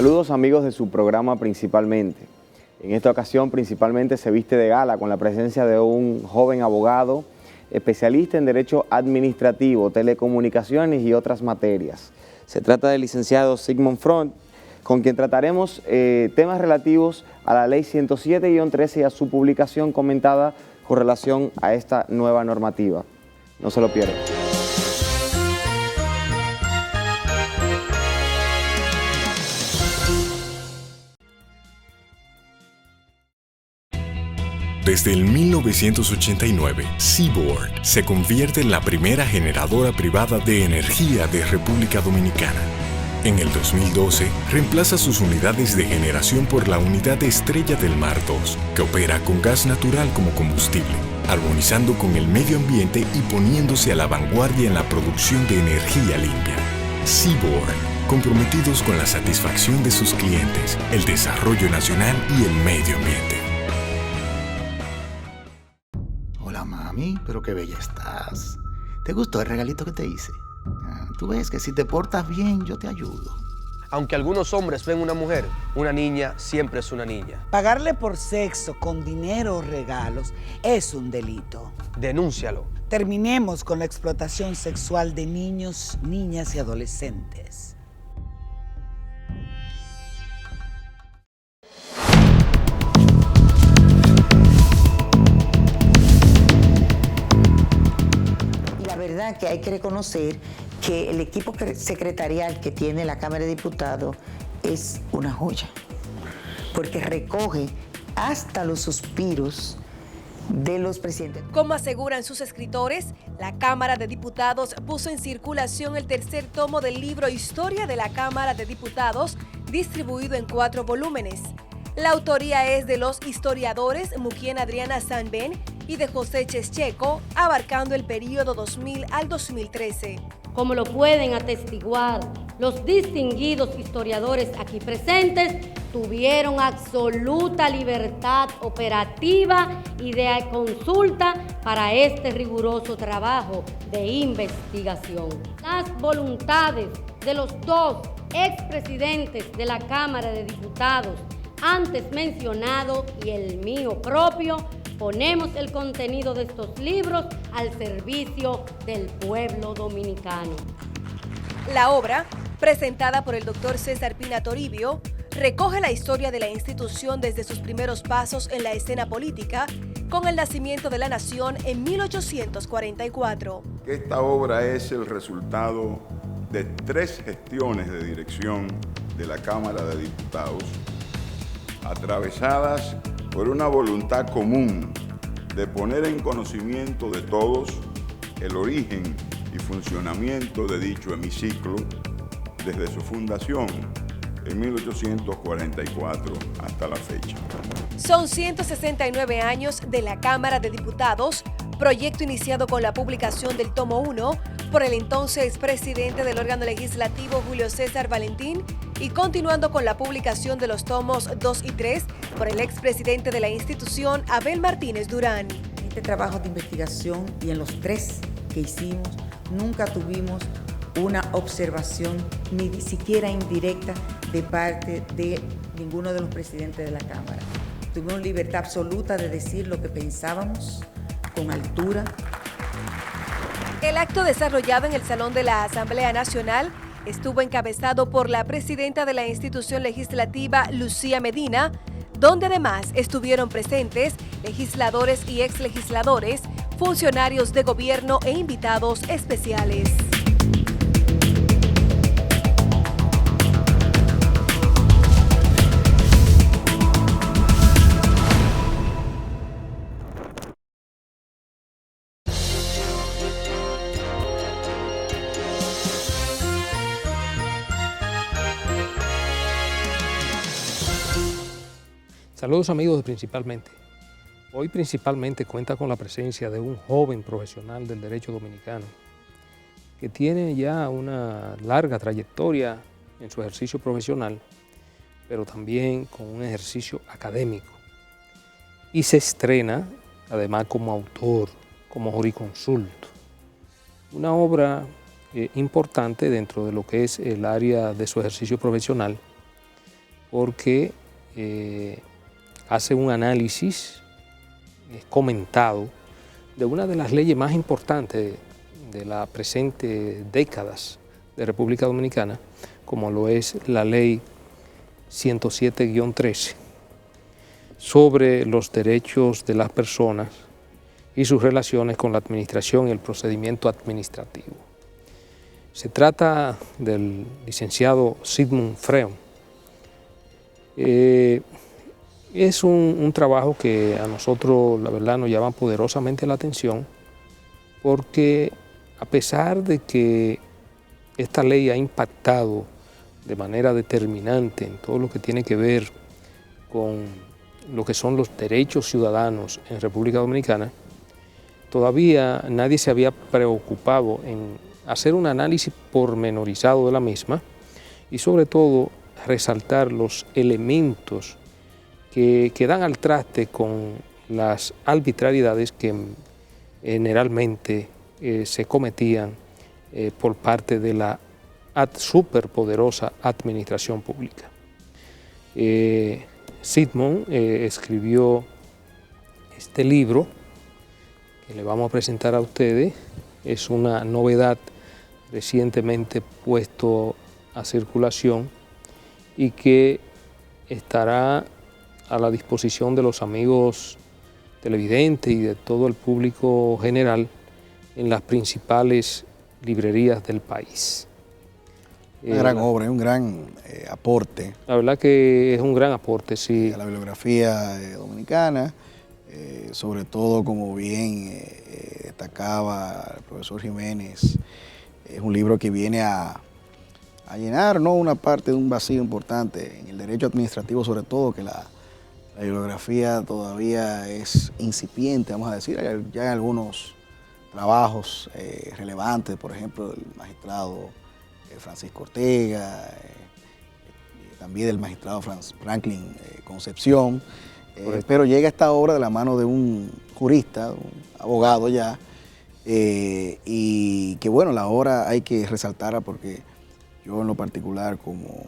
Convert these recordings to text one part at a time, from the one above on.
Saludos amigos de su programa Principalmente. En esta ocasión principalmente se viste de gala con la presencia de un joven abogado, especialista en Derecho Administrativo, Telecomunicaciones y otras materias. Se trata del licenciado Sigmund Freud, con quien trataremos temas relativos a la Ley 107-13 y a su publicación comentada con relación a esta nueva normativa. No se lo pierdan. Desde el 1989, Seaboard se convierte en la primera generadora privada de energía de República Dominicana. En el 2012, reemplaza sus unidades de generación por la unidad Estrella del Mar 2, que opera con gas natural como combustible, armonizando con el medio ambiente y poniéndose a la vanguardia en la producción de energía limpia. Seaboard, comprometidos con la satisfacción de sus clientes, el desarrollo nacional y el medio ambiente. Hola mami, pero qué bella estás. ¿Te gustó el regalito que te hice? Tú ves que si te portas bien, yo te ayudo. Aunque algunos hombres ven una mujer, una niña siempre es una niña. Pagarle por sexo con dinero o regalos es un delito. Denúncialo. Terminemos con la explotación sexual de niños, niñas y adolescentes. La verdad que hay que reconocer que el equipo secretarial que tiene la Cámara de Diputados es una joya, porque recoge hasta los suspiros de los presidentes. Como aseguran sus escritores, la Cámara de Diputados puso en circulación el tercer tomo del libro Historia de la Cámara de Diputados, distribuido en 4 volúmenes. La autoría es de los historiadores Muquien Adriana Sanben y de José Chescheco, abarcando el periodo 2000 al 2013. Como lo pueden atestiguar los distinguidos historiadores aquí presentes, tuvieron absoluta libertad operativa y de consulta para este riguroso trabajo de investigación. Las voluntades de los 2 expresidentes de la Cámara de Diputados antes mencionado y el mío propio, ponemos el contenido de estos libros al servicio del pueblo dominicano. La obra, presentada por el doctor César Pina Toribio, recoge la historia de la institución desde sus primeros pasos en la escena política, con el nacimiento de la nación en 1844. Esta obra es el resultado de 3 gestiones de dirección de la Cámara de Diputados, atravesadas por una voluntad común de poner en conocimiento de todos el origen y funcionamiento de dicho hemiciclo desde su fundación en 1844 hasta la fecha. Son 169 años de la Cámara de Diputados, proyecto iniciado con la publicación del tomo 1 por el entonces presidente del órgano legislativo Julio César Valentín y continuando con la publicación de los tomos 2 y 3 por el expresidente de la institución Abel Martínez Durán. Este trabajo de investigación y en los 3 que hicimos nunca tuvimos una observación ni siquiera indirecta de parte de ninguno de los presidentes de la Cámara. Tuvimos libertad absoluta de decir lo que pensábamos con altura. El acto desarrollado en el Salón de la Asamblea Nacional estuvo encabezado por la presidenta de la institución legislativa, Lucía Medina, donde además estuvieron presentes legisladores y exlegisladores, funcionarios de gobierno e invitados especiales. Saludos amigos de Principalmente. Hoy Principalmente cuenta con la presencia de un joven profesional del derecho dominicano que tiene ya una larga trayectoria en su ejercicio profesional, pero también con un ejercicio académico. Y se estrena además como autor, como jurisconsulto. Una obra importante dentro de lo que es el área de su ejercicio profesional, porque hace un análisis comentado de una de las leyes más importantes de las presentes décadas de República Dominicana, como lo es la Ley 107-13, sobre los derechos de las personas y sus relaciones con la administración y el procedimiento administrativo. Se trata del licenciado Sigmund Freud. Es un trabajo que a nosotros, la verdad, nos llama poderosamente la atención, porque a pesar de que esta ley ha impactado de manera determinante en todo lo que tiene que ver con lo que son los derechos ciudadanos en República Dominicana, todavía nadie se había preocupado en hacer un análisis pormenorizado de la misma y sobre todo resaltar los elementos que dan al traste con las arbitrariedades que generalmente se cometían por parte de la superpoderosa administración pública. Sigmund escribió este libro que le vamos a presentar a ustedes. Es una novedad recientemente puesto a circulación y que estará a la disposición de los amigos televidentes y de todo el público general en las principales librerías del país. Una gran obra, un gran aporte. La verdad que es un gran aporte, sí. A la bibliografía dominicana, sobre todo, como bien destacaba el profesor Jiménez, es un libro que viene a llenar, ¿no?, una parte de un vacío importante en el derecho administrativo, sobre todo, que la bibliografía todavía es incipiente, vamos a decir. Ya hay algunos trabajos relevantes, por ejemplo, del magistrado Francisco Ortega, también del magistrado Franklin Concepción, pero llega esta obra de la mano de un jurista, un abogado ya, y que bueno, la obra hay que resaltarla porque yo en lo particular, como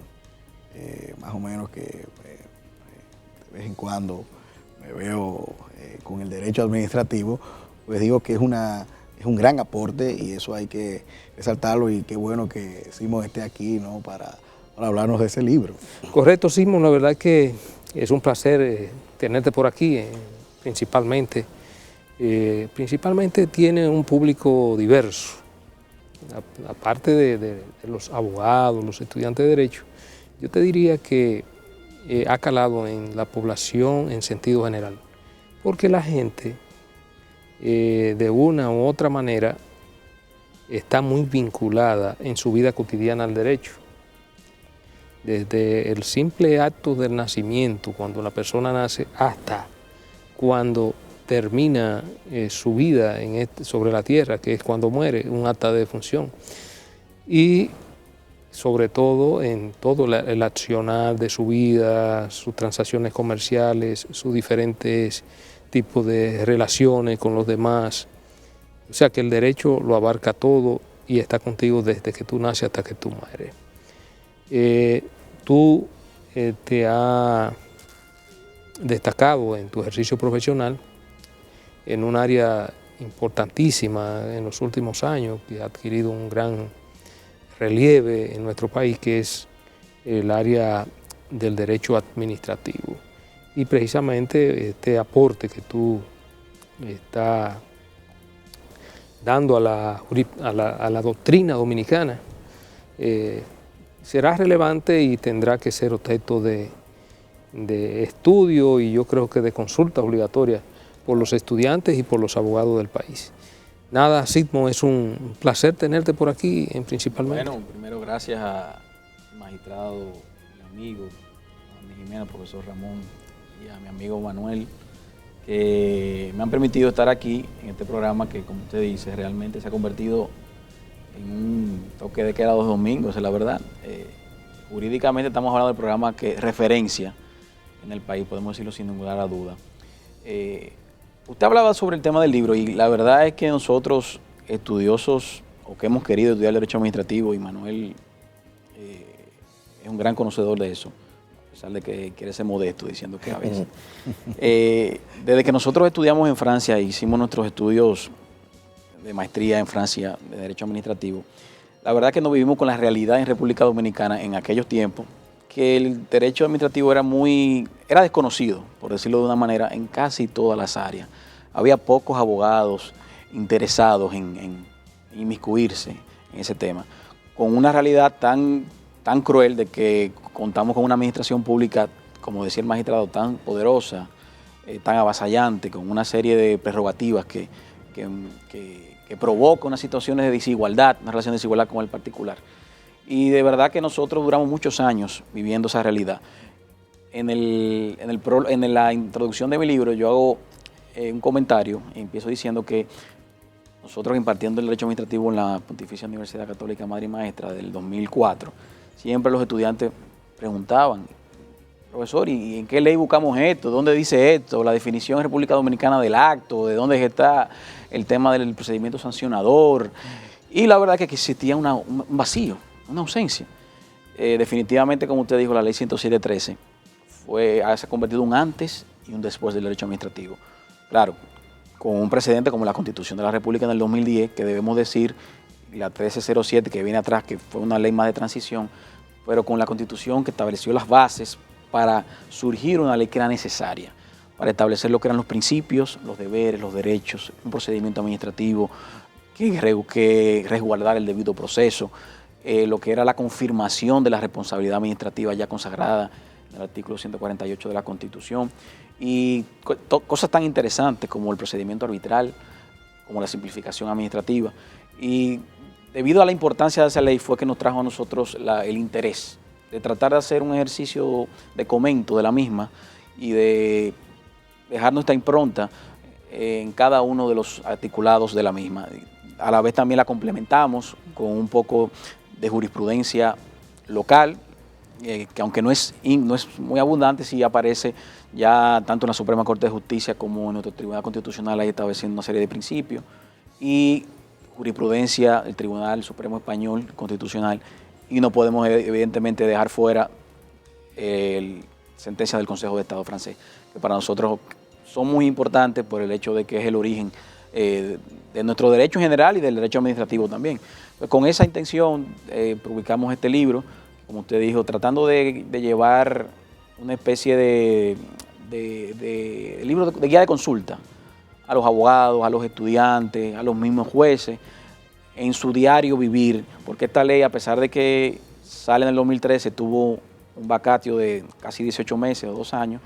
más o menos que de vez en cuando me veo con el derecho administrativo, pues digo que es un gran aporte y eso hay que resaltarlo, y qué bueno que Sigmund esté aquí, ¿no?, para hablarnos de ese libro. Correcto, Sigmund, la verdad es que es un placer tenerte por aquí, principalmente. Principalmente tiene un público diverso, aparte de los abogados, los estudiantes de Derecho. Yo te diría que ha calado en la población en sentido general, porque la gente de una u otra manera está muy vinculada en su vida cotidiana al derecho. Desde el simple acto del nacimiento, cuando la persona nace, hasta cuando termina su vida sobre la tierra, que es cuando muere, un acta de defunción. Y sobre todo en todo el accionar de su vida, sus transacciones comerciales, sus diferentes tipos de relaciones con los demás. O sea que el derecho lo abarca todo y está contigo desde que tú naces hasta que tú mueres. Tú te has destacado en tu ejercicio profesional en un área importantísima en los últimos años, que ha adquirido un gran relieve en nuestro país, que es el área del derecho administrativo. Y precisamente este aporte que tú estás dando a la doctrina dominicana será relevante y tendrá que ser objeto de estudio y yo creo que de consulta obligatoria por los estudiantes y por los abogados del país. Nada, Sigmund, es un placer tenerte por aquí principalmente. Bueno, primero gracias al magistrado y amigo, a mi Jimena, profesor Ramón, y a mi amigo Manuel, que me han permitido estar aquí en este programa que, como usted dice, realmente se ha convertido en un toque de queda los domingos, esa es la verdad. Jurídicamente estamos hablando del programa que referencia en el país, podemos decirlo sin ninguna duda. Usted hablaba sobre el tema del libro y la verdad es que nosotros, estudiosos o que hemos querido estudiar Derecho Administrativo, y Manuel es un gran conocedor de eso, pesar de que quiere ser modesto diciendo que a veces. Desde que nosotros estudiamos en Francia, hicimos nuestros estudios de maestría en Francia de Derecho Administrativo, la verdad que nos vivimos con la realidad en República Dominicana en aquellos tiempos, que el derecho administrativo era desconocido, por decirlo de una manera, en casi todas las áreas. Había pocos abogados interesados en inmiscuirse en ese tema, con una realidad tan cruel de que contamos con una administración pública, como decía el magistrado, tan poderosa, tan avasallante, con una serie de prerrogativas que provoca unas situaciones de desigualdad, una relación de desigualdad con el particular. Y de verdad que nosotros duramos muchos años viviendo esa realidad. En la introducción de mi libro yo hago un comentario y empiezo diciendo que nosotros impartiendo el derecho administrativo en la Pontificia Universidad Católica Madre y Maestra del 2004, siempre los estudiantes preguntaban, profesor, ¿y en qué ley buscamos esto? ¿Dónde dice esto? La definición en República Dominicana del acto, ¿de dónde está el tema del procedimiento sancionador? Y la verdad que existía un vacío, una ausencia. Definitivamente, como usted dijo, la ley 107.13 se ha convertido en un antes y un después del derecho administrativo. Claro, con un precedente como la Constitución de la República en el 2010, que debemos decir, la 1307 que viene atrás, que fue una ley más de transición, pero con la Constitución que estableció las bases para surgir una ley que era necesaria, para establecer lo que eran los principios, los deberes, los derechos, un procedimiento administrativo que resguardara el debido proceso, lo que era la confirmación de la responsabilidad administrativa ya consagrada en el artículo 148 de la Constitución, y cosas tan interesantes como el procedimiento arbitral, como la simplificación administrativa. Y debido a la importancia de esa ley fue que nos trajo a nosotros el interés de tratar de hacer un ejercicio de comento de la misma y de dejar nuestra impronta en cada uno de los articulados de la misma. A la vez también la complementamos con un poco de jurisprudencia local, que aunque no es muy abundante, sí aparece ya tanto en la Suprema Corte de Justicia como en nuestro Tribunal Constitucional, ahí estableciendo una serie de principios, y jurisprudencia del Tribunal Supremo Español Constitucional, y no podemos evidentemente dejar fuera sentencia del Consejo de Estado francés, que para nosotros son muy importantes por el hecho de que es el origen de nuestro derecho en general y del derecho administrativo también. Pues con esa intención publicamos este libro, como usted dijo, tratando de llevar una especie de libro de guía de consulta a los abogados, a los estudiantes, a los mismos jueces, en su diario vivir, porque esta ley, a pesar de que sale en el 2013, tuvo un vacatio de casi 18 meses o 2 años,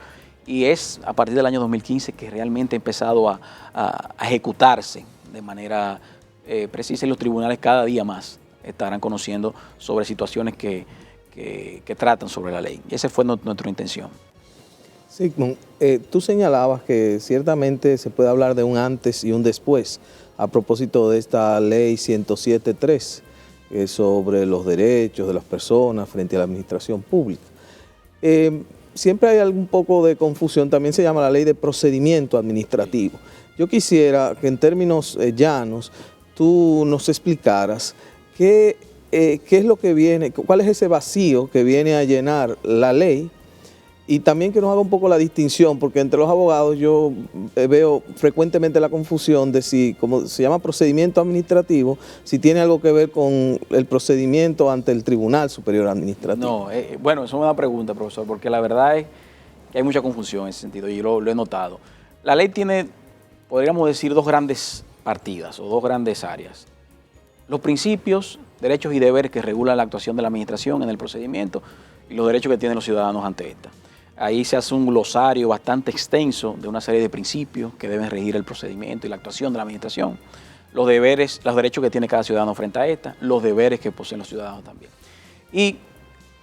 y es a partir del año 2015 que realmente ha empezado a ejecutarse de manera precisa, y los tribunales cada día más estarán conociendo sobre situaciones que tratan sobre la ley. Y esa fue nuestra intención. Sigmund, tú señalabas que ciertamente se puede hablar de un antes y un después a propósito de esta ley 107.3 sobre los derechos de las personas frente a la administración pública. Siempre hay un poco de confusión, también se llama la ley de procedimiento administrativo. Yo quisiera que en términos llanos tú nos explicaras qué es lo que viene, cuál es ese vacío que viene a llenar la ley, y también que nos haga un poco la distinción, porque entre los abogados yo veo frecuentemente la confusión de si, como se llama procedimiento administrativo, si tiene algo que ver con el procedimiento ante el Tribunal Superior Administrativo. No, bueno, eso es una pregunta, profesor, porque la verdad es que hay mucha confusión en ese sentido, y yo lo he notado. La ley tiene, podríamos decir, 2 grandes partidas o 2 grandes áreas. Los principios, derechos y deberes que regulan la actuación de la administración en el procedimiento, y los derechos que tienen los ciudadanos ante esta. Ahí se hace un glosario bastante extenso de una serie de principios que deben regir el procedimiento y la actuación de la administración. Los deberes, los derechos que tiene cada ciudadano frente a esta, los deberes que poseen los ciudadanos también. Y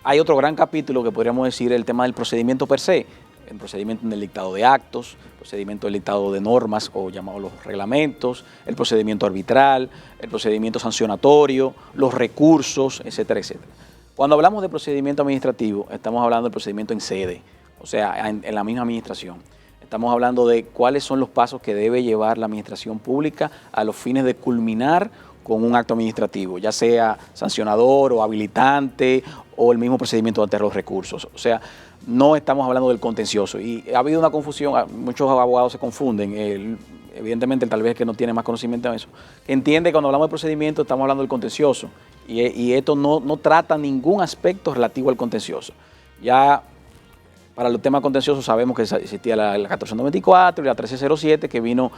hay otro gran capítulo que podríamos decir el tema del procedimiento per se, el procedimiento del dictado de actos, el procedimiento del dictado de normas o llamados los reglamentos, el procedimiento arbitral, el procedimiento sancionatorio, los recursos, etcétera, etcétera. Cuando hablamos de procedimiento administrativo, estamos hablando del procedimiento en sede, o sea, en la misma administración. Estamos hablando de cuáles son los pasos que debe llevar la administración pública a los fines de culminar con un acto administrativo, ya sea sancionador o habilitante o el mismo procedimiento ante los recursos. O sea, no estamos hablando del contencioso. Y ha habido una confusión, muchos abogados se confunden, evidentemente tal vez que no tiene más conocimiento de eso, que entiende que cuando hablamos de procedimiento estamos hablando del contencioso, y esto no trata ningún aspecto relativo al contencioso. Ya para los temas contenciosos sabemos que existía la 1494 y la 1307 que vino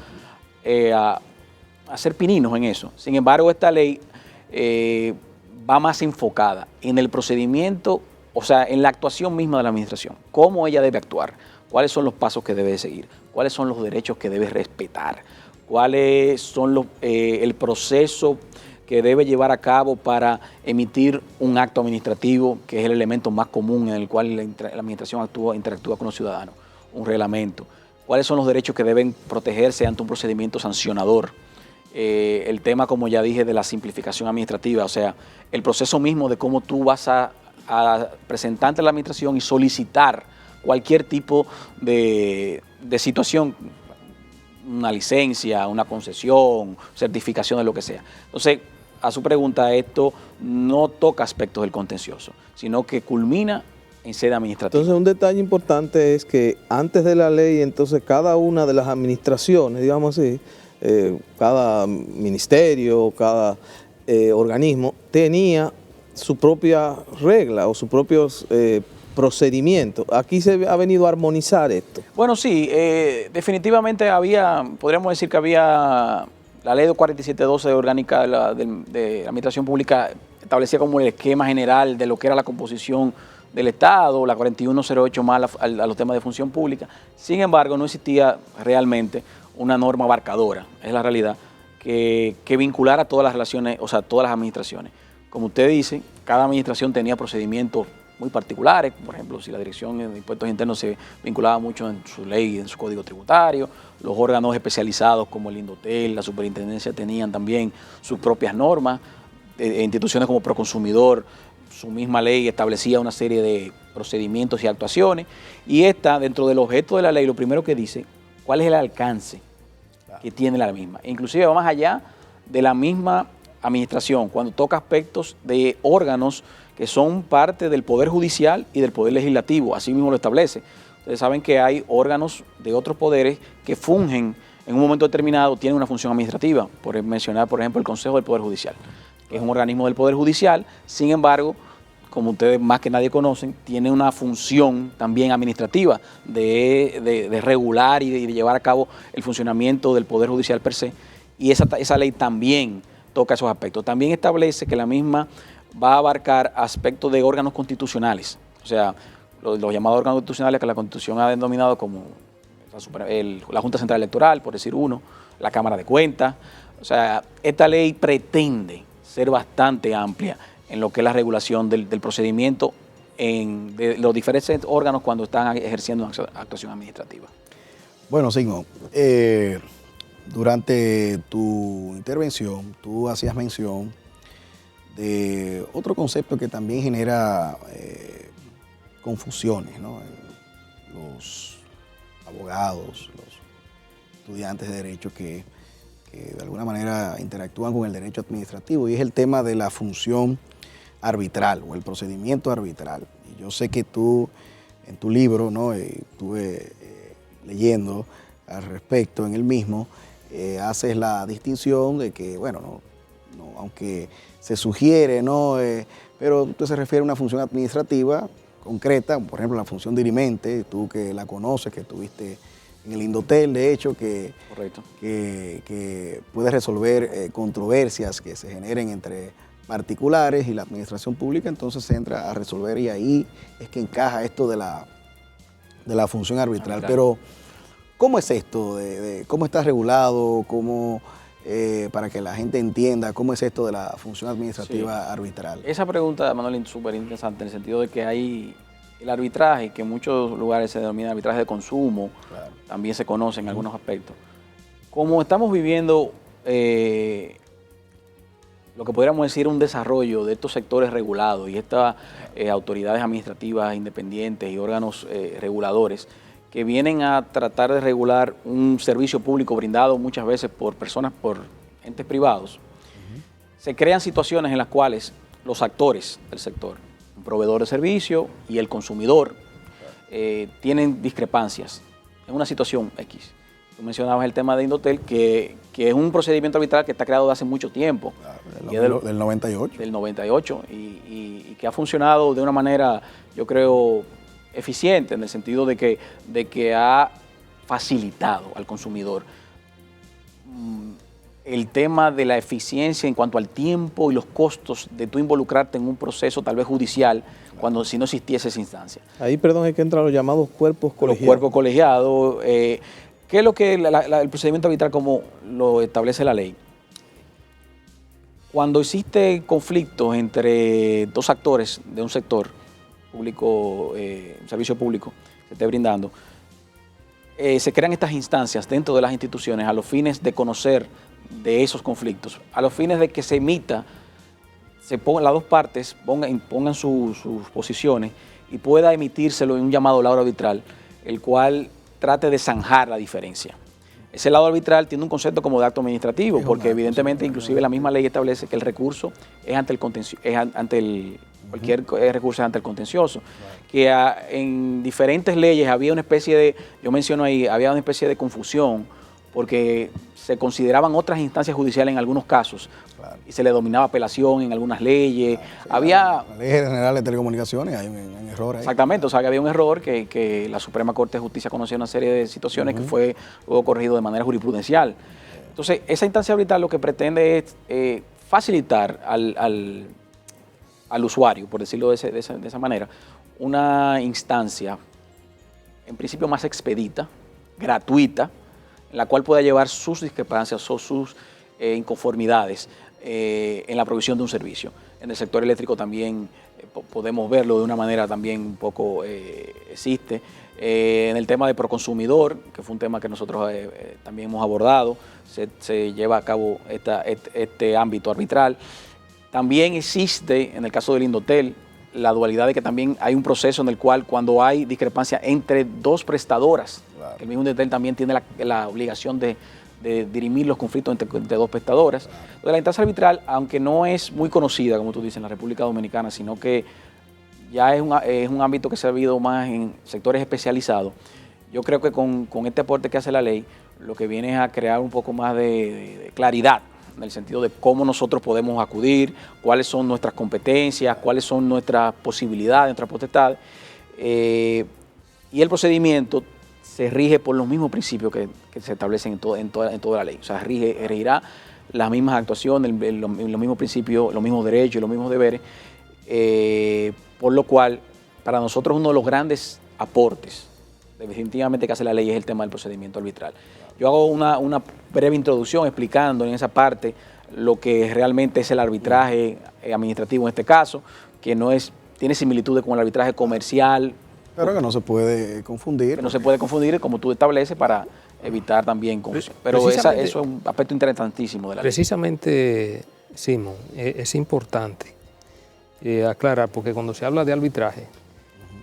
a ser pininos en eso. Sin embargo, esta ley va más enfocada en el procedimiento, o sea, en la actuación misma de la administración, cómo ella debe actuar, cuáles son los pasos que debe seguir, cuáles son los derechos que debe respetar, cuáles son el proceso que debe llevar a cabo para emitir un acto administrativo, que es el elemento más común en el cual la administración interactúa con los ciudadanos, un reglamento, cuáles son los derechos que deben protegerse ante un procedimiento sancionador, el tema, como ya dije, de la simplificación administrativa, o sea, el proceso mismo de cómo tú vas a presentar ante la administración y solicitar cualquier tipo de situación, una licencia, una concesión, certificación de lo que sea. Entonces, a su pregunta, esto no toca aspectos del contencioso, sino que culmina en sede administrativa. Entonces, un detalle importante es que antes de la ley, entonces cada una de las administraciones, digamos así, cada ministerio, cada organismo tenía su propia regla o sus propios procedimientos. Aquí se ha venido a armonizar esto. Bueno, sí, definitivamente podríamos decir que había la ley 4712 orgánica de la Administración Pública establecía como el esquema general de lo que era la composición del Estado, la 4108 más a los temas de función pública. Sin embargo, no existía realmente una norma abarcadora, es la realidad, que vinculara todas las relaciones, o sea, todas las administraciones. Como usted dice, cada administración tenía procedimientos muy particulares, por ejemplo, si la Dirección de Impuestos Internos se vinculaba mucho en su ley, en su código tributario, los órganos especializados como el Indotel, la Superintendencia tenían también sus propias normas, instituciones como Proconsumidor, su misma ley establecía una serie de procedimientos y actuaciones, y esta, dentro del objeto de la ley, lo primero que dice, cuál es el alcance que tiene la misma. Inclusive va más allá de la misma administración, cuando toca aspectos de órganos que son parte del Poder Judicial y del Poder Legislativo, así mismo lo establece. Ustedes saben que hay órganos de otros poderes que fungen en un momento determinado, tienen una función administrativa, por mencionar, por ejemplo, el Consejo del Poder Judicial, que es un organismo del Poder Judicial, sin embargo, como ustedes más que nadie conocen, tiene una función también administrativa de regular y de llevar a cabo el funcionamiento del Poder Judicial per se, y esa ley también toca esos aspectos. También establece que la misma va a abarcar aspectos de órganos constitucionales, o sea, los llamados órganos constitucionales que la Constitución ha denominado como la Junta Central Electoral, por decir uno, la Cámara de Cuentas. O sea, esta ley pretende ser bastante amplia en lo que es la regulación del procedimiento de los diferentes órganos cuando están ejerciendo una actuación administrativa. Bueno, Sigmund, durante tu intervención tú hacías mención de otro concepto que también genera confusiones, ¿no? Los abogados, los estudiantes de derecho que de alguna manera interactúan con el derecho administrativo, y es el tema de la función arbitral o el procedimiento arbitral. Y yo sé que tú, en tu libro, ¿no? Estuve leyendo al respecto en el mismo, haces la distinción de que, bueno, aunque se sugiere, ¿no? Pero usted se refiere a una función administrativa concreta, por ejemplo, la función dirimente, tú que la conoces, que estuviste en el Indotel, de hecho, que puede resolver controversias que se generen entre particulares y la administración pública, entonces se entra a resolver, y ahí es que encaja esto de la función arbitral. Pero, ¿cómo es esto? ¿Cómo está regulado? ¿Cómo, para que la gente entienda cómo es esto de la función administrativa arbitral? Esa pregunta, Manuel, es súper interesante en el sentido de que hay el arbitraje, que en muchos lugares se denomina arbitraje de consumo, también se conoce en algunos aspectos. Como estamos viviendo lo que podríamos decir un desarrollo de estos sectores regulados y estas autoridades administrativas independientes y órganos reguladores que vienen a tratar de regular un servicio público brindado muchas veces por personas, por entes privados, se crean situaciones en las cuales los actores del sector, un proveedor de servicio y el consumidor, tienen discrepancias en una situación X. Tú mencionabas el tema de Indotel, que es un procedimiento arbitral que está creado desde hace mucho tiempo. Del 98. Del 98, y que ha funcionado de una manera, yo creo, eficiente, en el sentido de que ha facilitado al consumidor el tema de la eficiencia en cuanto al tiempo y los costos de tú involucrarte en un proceso tal vez judicial, cuando si no existiese esa instancia. Ahí, perdón, es que entran los llamados cuerpos colegiados. Los cuerpos colegiados. ¿Qué es lo que el procedimiento arbitral como lo establece la ley? Cuando existe conflictos entre dos actores de un sector público, un servicio público que esté brindando, se crean estas instancias dentro de las instituciones a los fines de conocer de esos conflictos, a los fines de que se emita, las dos partes pongan sus posiciones y pueda emitírselo en un llamado laudo arbitral, el cual trate de zanjar la diferencia. Ese laudo arbitral tiene un concepto como de acto administrativo, porque evidentemente inclusive la misma ley establece que el recurso es ante el contencioso, cualquier recurso es ante el contencioso, que en diferentes leyes había una especie de, yo menciono ahí, había una especie de confusión, porque se consideraban otras instancias judiciales en algunos casos, y se le dominaba apelación en algunas leyes. Había... La Ley General de Telecomunicaciones, hay un error ahí. Exactamente, o sea que había un error que la Suprema Corte de Justicia conoció una serie de situaciones que fue luego corregido de manera jurisprudencial. Entonces, esa instancia arbitral lo que pretende es facilitar al usuario, por decirlo de esa manera, una instancia, en principio más expedita, gratuita, en la cual pueda llevar sus discrepancias o sus inconformidades en la provisión de un servicio. En el sector eléctrico también podemos verlo de una manera también un poco existe. En el tema de proconsumidor, que fue un tema que nosotros también hemos abordado, se lleva a cabo este ámbito arbitral. También existe, en el caso del Indotel, la dualidad de que también hay un proceso en el cual cuando hay discrepancia entre dos prestadoras, que el mismo Indotel también tiene la obligación de dirimir los conflictos entre dos prestadoras. Entonces, la instancia arbitral, aunque no es muy conocida, como tú dices, en la República Dominicana, sino que ya es un ámbito que se ha visto más en sectores especializados, yo creo que con este aporte que hace la ley, lo que viene es a crear un poco más de claridad, en el sentido de cómo nosotros podemos acudir, cuáles son nuestras competencias, cuáles son nuestras posibilidades, nuestras potestades, y el procedimiento se rige por los mismos principios que se establecen en toda la ley. O sea, regirá las mismas actuaciones, los mismos principios, los mismos derechos y los mismos deberes, por lo cual, para nosotros uno de los grandes aportes definitivamente que hace la ley es el tema del procedimiento arbitral. Yo hago una breve introducción explicando en esa parte lo que realmente es el arbitraje administrativo en este caso, que tiene similitudes con el arbitraje comercial. Pero que no se puede confundir. Que no se puede confundir, como tú estableces, para evitar también confusión. Pero eso es un aspecto interesantísimo de la ley. Precisamente, Simón, es importante aclarar, porque cuando se habla de arbitraje,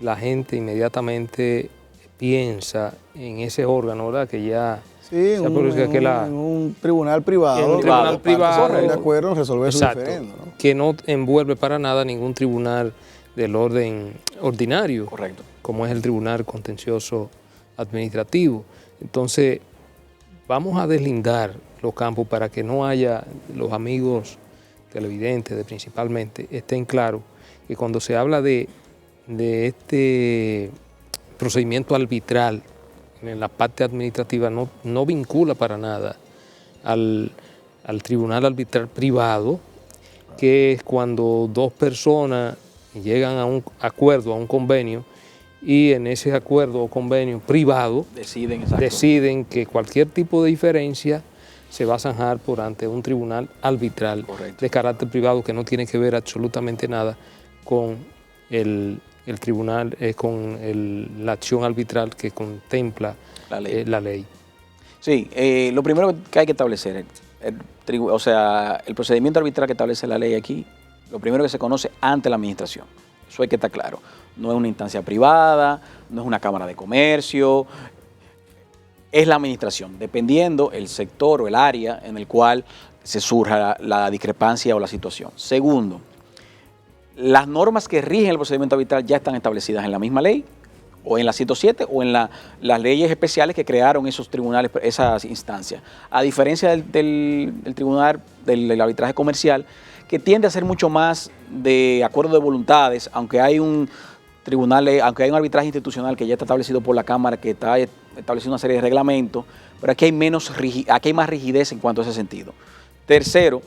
la gente inmediatamente piensa en ese órgano, ¿verdad? Que ya... Sí, un tribunal privado. Un tribunal privado. De acuerdo en resolver su diferendo, ¿no? Que no envuelve para nada ningún tribunal del orden ordinario. Correcto. Como es el Tribunal Contencioso Administrativo. Entonces, vamos a deslindar los campos para que no haya los amigos televidentes, principalmente, estén claros que cuando se habla de este procedimiento arbitral en la parte administrativa no vincula para nada al tribunal arbitral privado, que es cuando dos personas llegan a un acuerdo, a un convenio, y en ese acuerdo o convenio privado deciden que cualquier tipo de diferencia se va a zanjar por ante un tribunal arbitral de carácter privado que no tiene que ver absolutamente nada con el tribunal, con la acción arbitral que contempla la ley. Sí, lo primero que hay que establecer, el procedimiento arbitral que establece la ley aquí, lo primero que se conoce ante la administración. Eso hay que estar claro. No es una instancia privada, no es una cámara de comercio, es la administración, dependiendo el sector o el área en el cual se surja la discrepancia o la situación. Segundo, las normas que rigen el procedimiento arbitral ya están establecidas en la misma ley o en la 107 o en las leyes especiales que crearon esos tribunales, esas instancias. A diferencia del tribunal del arbitraje comercial, que tiende a ser mucho más de acuerdo de voluntades, aunque hay un arbitraje institucional que ya está establecido por la Cámara, que está establecido una serie de reglamentos, pero aquí hay más rigidez en cuanto a ese sentido. Tercero,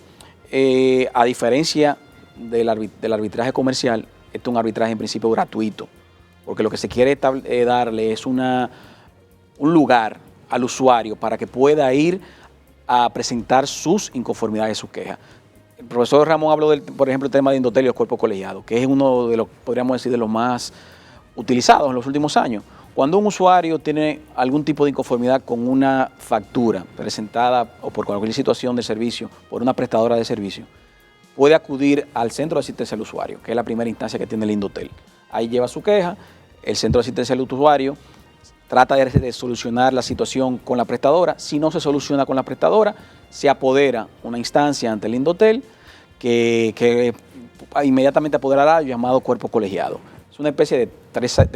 a diferencia del arbitraje comercial, esto es un arbitraje en principio gratuito, porque lo que se quiere darle es un lugar al usuario para que pueda ir a presentar sus inconformidades, sus quejas. El profesor Ramón habló, por ejemplo, el tema de Indotel y los cuerpos colegiados, que es uno de los, podríamos decir, de los más utilizados en los últimos años. Cuando un usuario tiene algún tipo de inconformidad con una factura presentada o por cualquier situación de servicio por una prestadora de servicio, puede acudir al centro de asistencia al usuario, que es la primera instancia que tiene el Indotel. Ahí lleva su queja, el centro de asistencia al usuario trata de solucionar la situación con la prestadora. Si no se soluciona con la prestadora, se apodera una instancia ante el Indotel que inmediatamente apoderará al llamado cuerpo colegiado. Es una especie de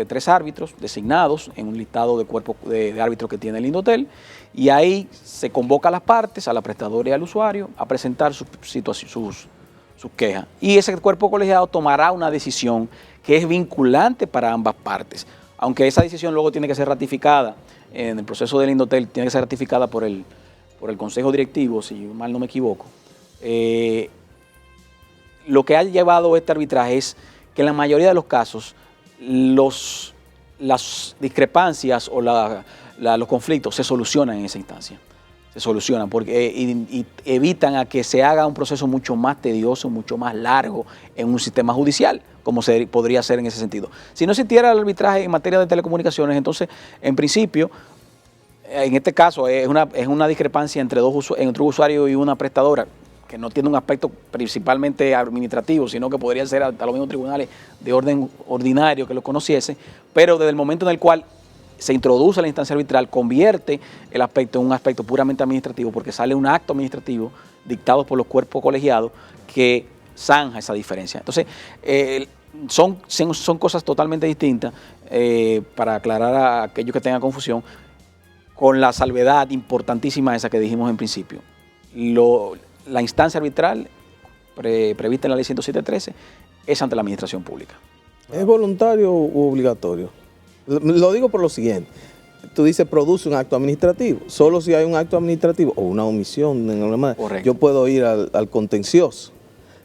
tres árbitros designados en un listado de cuerpos de árbitros que tiene el Indotel, y ahí se convoca a las partes, a la prestadora y al usuario, a presentar sus quejas. Y ese cuerpo colegiado tomará una decisión que es vinculante para ambas partes. Aunque esa decisión luego tiene que ser ratificada en el proceso del Indotel, tiene que ser ratificada por el Consejo Directivo, si mal no me equivoco. Lo que ha llevado este arbitraje es que en la mayoría de los casos las discrepancias o los conflictos se solucionan en esa instancia. Se solucionan porque y evitan a que se haga un proceso mucho más tedioso, mucho más largo en un sistema judicial, como se podría ser en ese sentido. Si no existiera el arbitraje en materia de telecomunicaciones, entonces, en principio, en este caso es una discrepancia entre un usuario y una prestadora, que no tiene un aspecto principalmente administrativo, sino que podría ser hasta los mismos tribunales de orden ordinario que lo conociesen, pero desde el momento en el cual se introduce la instancia arbitral, convierte el aspecto en un aspecto puramente administrativo, porque sale un acto administrativo dictado por los cuerpos colegiados que zanja esa diferencia. Entonces, son cosas totalmente distintas, para aclarar a aquellos que tengan confusión, con la salvedad importantísima esa que dijimos en principio. La instancia arbitral prevista en la ley 107.13 es ante la administración pública. ¿Es voluntario u obligatorio? Lo digo por lo siguiente. Tú dices, produce un acto administrativo. Solo si hay un acto administrativo o una omisión, yo puedo ir al contencioso.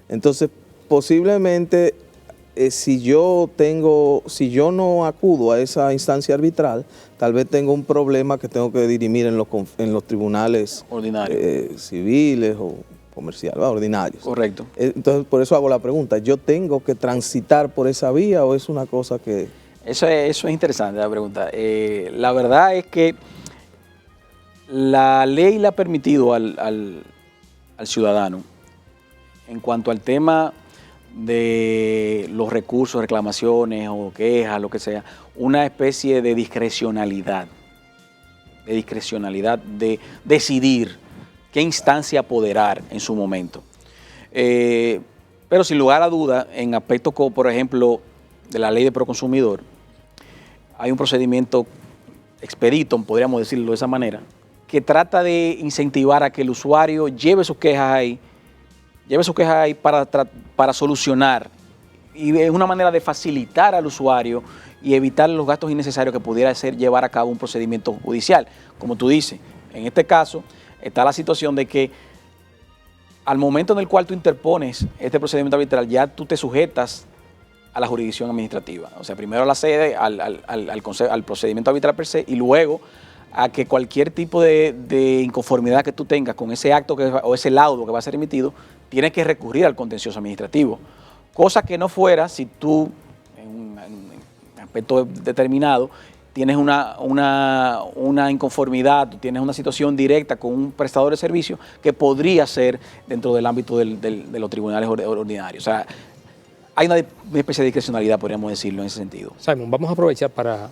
Entonces, posiblemente, si yo no acudo a esa instancia arbitral, tal vez tengo un problema que tengo que dirimir en los tribunales ordinarios, civiles o comerciales, ordinarios. Correcto. Entonces, por eso hago la pregunta. ¿Yo tengo que transitar por esa vía o es una cosa que...? Eso es interesante la pregunta. La verdad es que la ley le ha permitido al ciudadano, en cuanto al tema de los recursos, reclamaciones o quejas, lo que sea, una especie de discrecionalidad, de decidir qué instancia apoderar en su momento. Pero sin lugar a duda, en aspectos como, por ejemplo, de la ley de proconsumidor, hay un procedimiento expedito, podríamos decirlo de esa manera, que trata de incentivar a que el usuario lleve sus quejas ahí para solucionar, y es una manera de facilitar al usuario y evitar los gastos innecesarios que pudiera ser llevar a cabo un procedimiento judicial. Como tú dices, en este caso está la situación de que al momento en el cual tú interpones este procedimiento arbitral, ya tú te sujetas a la jurisdicción administrativa. O sea, primero a la sede, al procedimiento arbitral per se, y luego a que cualquier tipo de inconformidad que tú tengas con ese acto o ese laudo que va a ser emitido, tienes que recurrir al contencioso administrativo. Cosa que no fuera si tú, en un aspecto determinado, tienes una inconformidad, tienes una situación directa con un prestador de servicio que podría ser dentro del ámbito de los tribunales ordinarios. O sea, hay una especie de discrecionalidad, podríamos decirlo, en ese sentido. Simon, vamos a aprovechar para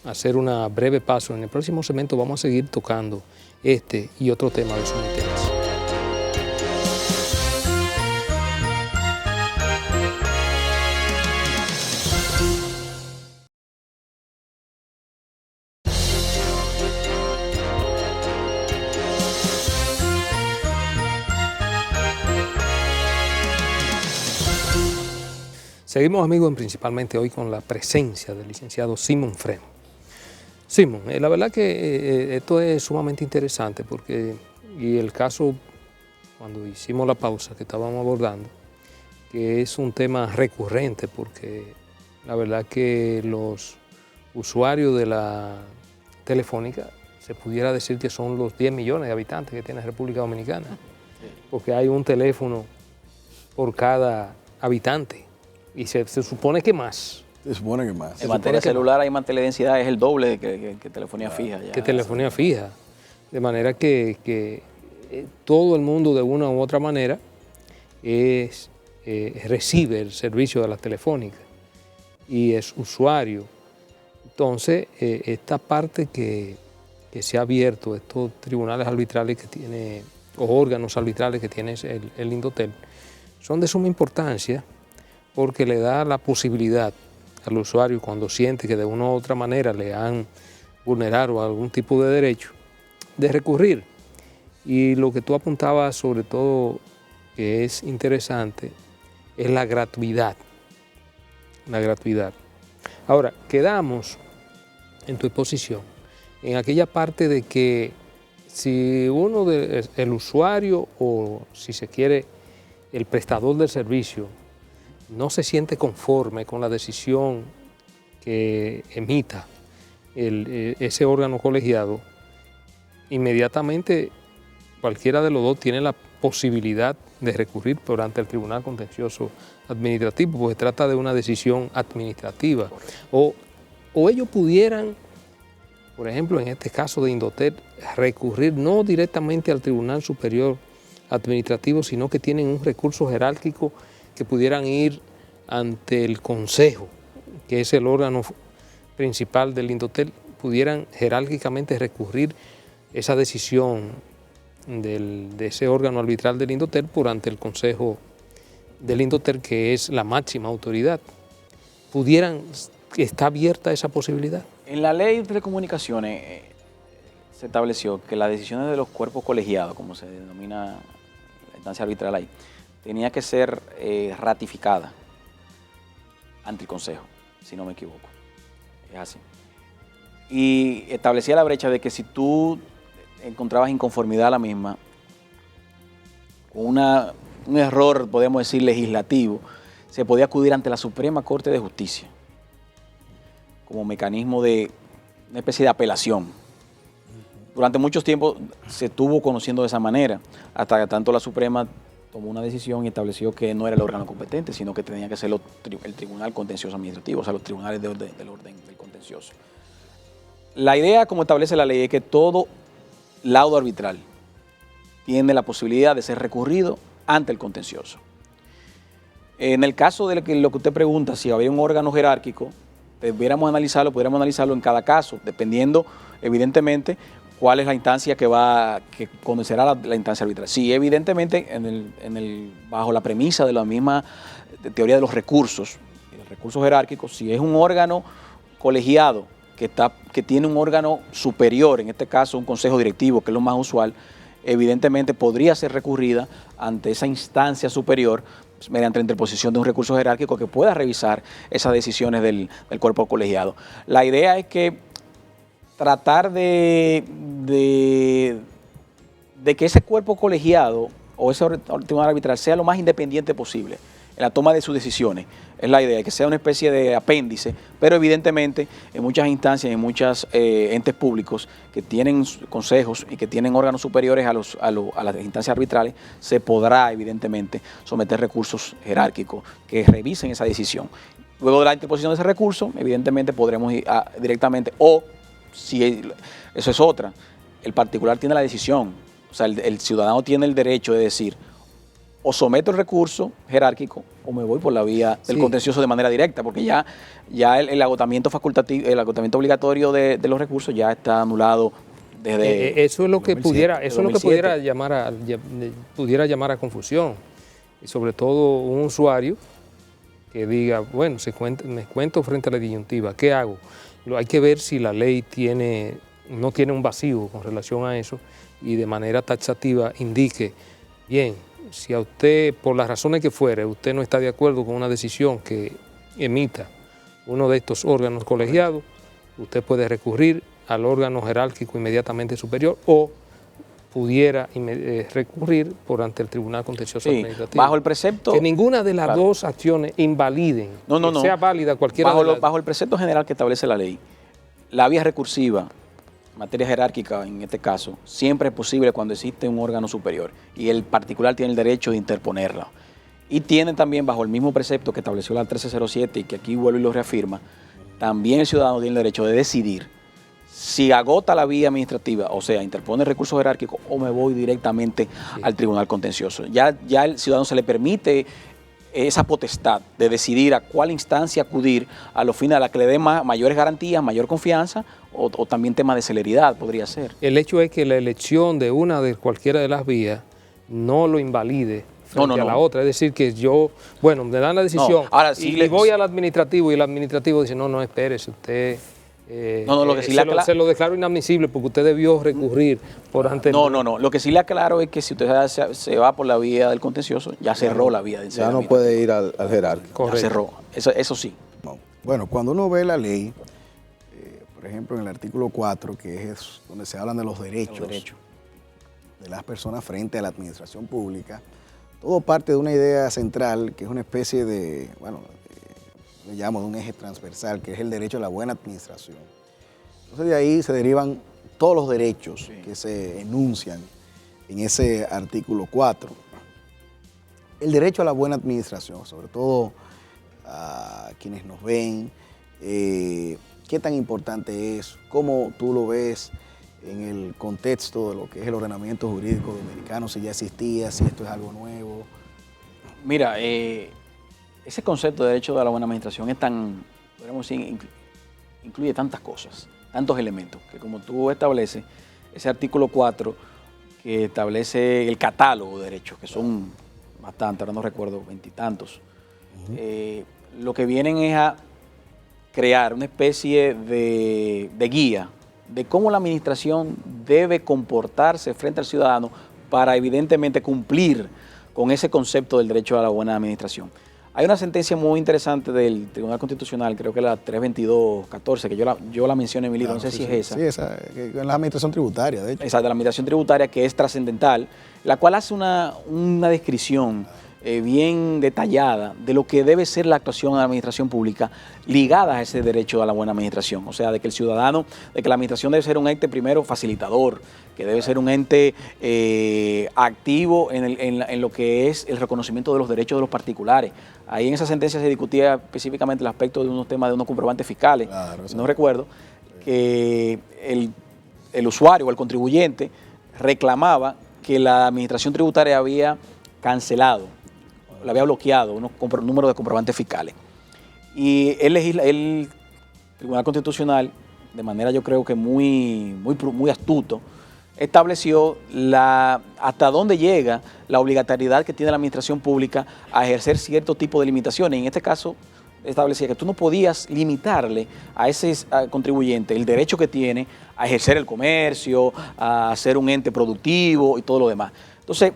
hacer una breve paso. En el próximo segmento vamos a seguir tocando este y otro tema de su interés. Seguimos, amigos, principalmente hoy con la presencia del licenciado Simón Freno. Simón, la verdad que esto es sumamente interesante porque, y el caso, cuando hicimos la pausa que estábamos abordando, que es un tema recurrente porque la verdad que los usuarios de la telefónica se pudiera decir que son los 10 millones de habitantes que tiene República Dominicana, porque hay un teléfono por cada habitante y se supone que más. Se supone que más. En materia celular hay más teledensidad, es el doble que telefonía fija. Ya. Que telefonía fija. De manera que todo el mundo de una u otra manera recibe el servicio de las telefónicas y es usuario. Entonces, esta parte que se ha abierto, estos tribunales arbitrales que tiene, o órganos arbitrales que tiene el Indotel, son de suma importancia porque le da la posibilidad al usuario, cuando siente que de una u otra manera le han vulnerado algún tipo de derecho, de recurrir. Y lo que tú apuntabas sobre todo que es interesante es la gratuidad. La gratuidad. Ahora, quedamos en tu exposición en aquella parte de que si el usuario o si se quiere el prestador del servicio no se siente conforme con la decisión que emita ese órgano colegiado, inmediatamente cualquiera de los dos tiene la posibilidad de recurrir ante el Tribunal Contencioso Administrativo, porque se trata de una decisión administrativa. O ellos pudieran, por ejemplo, en este caso de Indotel, recurrir no directamente al Tribunal Superior Administrativo, sino que tienen un recurso jerárquico que pudieran ir ante el Consejo, que es el órgano principal del Indotel, pudieran jerárquicamente recurrir esa decisión de ese órgano arbitral del Indotel por ante el Consejo del Indotel, que es la máxima autoridad. ¿Está abierta esa posibilidad? En la ley de telecomunicaciones se estableció que las decisiones de los cuerpos colegiados, como se denomina la instancia arbitral ahí, tenía que ser ratificada ante el Consejo, si no me equivoco. Es así. Y establecía la brecha de que si tú encontrabas inconformidad a la misma, con un error, podríamos decir, legislativo, se podía acudir ante la Suprema Corte de Justicia como mecanismo de una especie de apelación. Durante muchos tiempos se estuvo conociendo de esa manera, hasta que tanto la Suprema tomó una decisión y estableció que no era el órgano competente, sino que tenía que ser el Tribunal Contencioso Administrativo, o sea, los tribunales del orden del contencioso. La idea, como establece la ley, es que todo laudo arbitral tiene la posibilidad de ser recurrido ante el contencioso. En el caso de lo que usted pregunta, si había un órgano jerárquico, podríamos analizarlo en cada caso, dependiendo, evidentemente, cuál es la instancia que conocerá la instancia arbitral. Sí, evidentemente, bajo la premisa de la misma teoría de los recursos, el recurso jerárquico, si es un órgano colegiado que tiene un órgano superior, en este caso un consejo directivo, que es lo más usual, evidentemente podría ser recurrida ante esa instancia superior mediante la interposición de un recurso jerárquico que pueda revisar esas decisiones del cuerpo colegiado. La idea es que tratar de que ese cuerpo colegiado o ese tribunal arbitral sea lo más independiente posible en la toma de sus decisiones. Es la idea, que sea una especie de apéndice, pero evidentemente en muchas instancias, en muchos entes públicos que tienen consejos y que tienen órganos superiores a las instancias arbitrales, se podrá evidentemente someter recursos jerárquicos que revisen esa decisión. Luego de la interposición de ese recurso, evidentemente podremos ir directamente, o si eso es otra, el particular tiene la decisión, o sea, el ciudadano tiene el derecho de decir, o someto el recurso jerárquico o me voy por la vía del contencioso de manera directa, porque ya el agotamiento facultativo, el agotamiento obligatorio de los recursos ya está anulado desde eso es lo que 2007, pudiera pudiera llamar a confusión, y sobre todo un usuario que diga, bueno, me encuentro frente a la disyuntiva, ¿qué hago? Hay que ver si la ley no tiene un vacío con relación a eso y de manera taxativa indique, bien, si a usted, por las razones que fuere, usted no está de acuerdo con una decisión que emita uno de estos órganos colegiados, usted puede recurrir al órgano jerárquico inmediatamente superior o pudiera recurrir por ante el Tribunal Contencioso Administrativo. Bajo el precepto... Que ninguna de las dos acciones invaliden, que sea válida cualquiera de las... Bajo el precepto general que establece la ley, la vía recursiva, materia jerárquica en este caso, siempre es posible cuando existe un órgano superior y el particular tiene el derecho de interponerla. Y tiene también, bajo el mismo precepto que estableció la 1307 y que aquí vuelve y lo reafirma, también el ciudadano tiene el derecho de decidir si agota la vía administrativa, o sea, interpone recurso jerárquico o me voy directamente al Tribunal Contencioso. Ya el ciudadano se le permite esa potestad de decidir a cuál instancia acudir a los fines a la que le dé mayores garantías, mayor confianza o también tema de celeridad podría ser. El hecho es que la elección de una de cualquiera de las vías no lo invalide frente a la otra. Es decir, que yo, bueno, me dan la decisión ahora, sí y voy al administrativo y el administrativo dice, no, espérese, usted... lo que sí se lo declaro inadmisible porque usted debió recurrir por ante... No, lo que sí le aclaro es que si usted se va por la vía del contencioso, ya cerró la vía del ya no puede ir al jerárquico. Ya cerró, eso sí. No. Bueno, cuando uno ve la ley, por ejemplo en el artículo 4, que es donde se hablan de los derechos de las personas frente a la administración pública, todo parte de una idea central que es una especie de, bueno, le llamo de un eje transversal, que es el derecho a la buena administración. Entonces de ahí se derivan todos los derechos que se enuncian en ese artículo 4. El derecho a la buena administración, sobre todo a quienes nos ven, qué tan importante es, cómo tú lo ves en el contexto de lo que es el ordenamiento jurídico dominicano, si ya existía, si esto es algo nuevo. Mira, ese concepto de derecho a la buena administración es tan, podríamos decir, incluye tantas cosas, tantos elementos, que como tú estableces, ese artículo 4 que establece el catálogo de derechos, que son bastantes, ahora no recuerdo, 20 y tantos, lo que vienen es a crear una especie de guía de cómo la administración debe comportarse frente al ciudadano para evidentemente cumplir con ese concepto del derecho a la buena administración. Hay una sentencia muy interesante del Tribunal Constitucional, creo que la 322-14, que yo la mencioné en mi libro, no sé si es esa. Sí, esa, en la administración tributaria, de hecho. Esa de la administración tributaria, que es trascendental, la cual hace una descripción bien detallada de lo que debe ser la actuación de la administración pública ligada a ese derecho a la buena administración. O sea, de que el ciudadano, de que la administración debe ser un ente primero facilitador, que debe ser un ente activo en lo que es el reconocimiento de los derechos de los particulares. Ahí en esa sentencia se discutía específicamente el aspecto de unos temas de unos comprobantes fiscales, no recuerdo, que el usuario o el contribuyente reclamaba que la administración tributaria había cancelado, le había bloqueado unos números de comprobantes fiscales. Y el Tribunal Constitucional, de manera yo creo que muy astuto, estableció hasta dónde llega la obligatoriedad que tiene la administración pública a ejercer cierto tipo de limitaciones. En este caso, establecía que tú no podías limitarle a ese contribuyente el derecho que tiene a ejercer el comercio, a ser un ente productivo y todo lo demás. Entonces,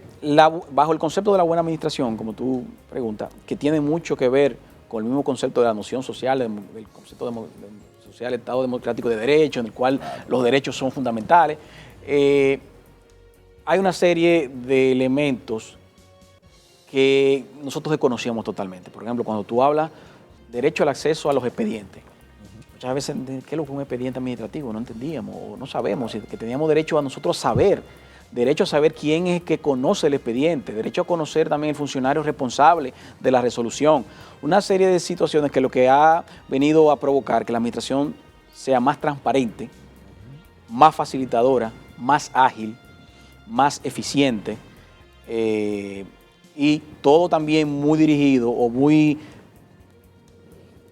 bajo el concepto de la buena administración, como tú preguntas, que tiene mucho que ver con el mismo concepto de la noción social, del concepto social, Estado democrático de derecho, en el cual los derechos son fundamentales, hay una serie de elementos que nosotros desconocíamos totalmente. Por ejemplo, cuando tú hablas derecho al acceso a los expedientes, muchas veces, ¿qué es lo que es un expediente administrativo? No entendíamos o no sabemos, que teníamos derecho a nosotros saber, derecho a saber quién es el que conoce el expediente, derecho a conocer también el funcionario responsable de la resolución. Una serie de situaciones que lo que ha venido a provocar que la administración sea más transparente, más facilitadora, más ágil, más eficiente y todo también muy dirigido o muy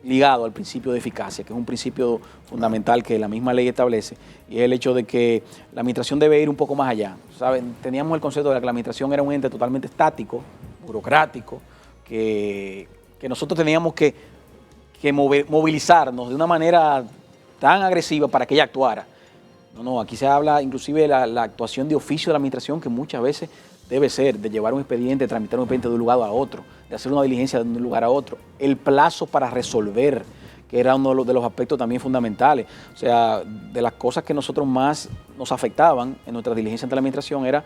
ligado al principio de eficacia, que es un principio fundamental que la misma ley establece, y es el hecho de que la administración debe ir un poco más allá. ¿Saben? Teníamos el concepto de que la administración era un ente totalmente estático, burocrático, que nosotros teníamos que movilizarnos de una manera tan agresiva para que ella actuara. No, aquí se habla inclusive de la actuación de oficio de la administración, que muchas veces debe ser de llevar un expediente, de tramitar un expediente de un lugar a otro, de hacer una diligencia de un lugar a otro, el plazo para resolver, que era uno de los aspectos también fundamentales. O sea, de las cosas que nosotros más nos afectaban en nuestra diligencia ante la administración era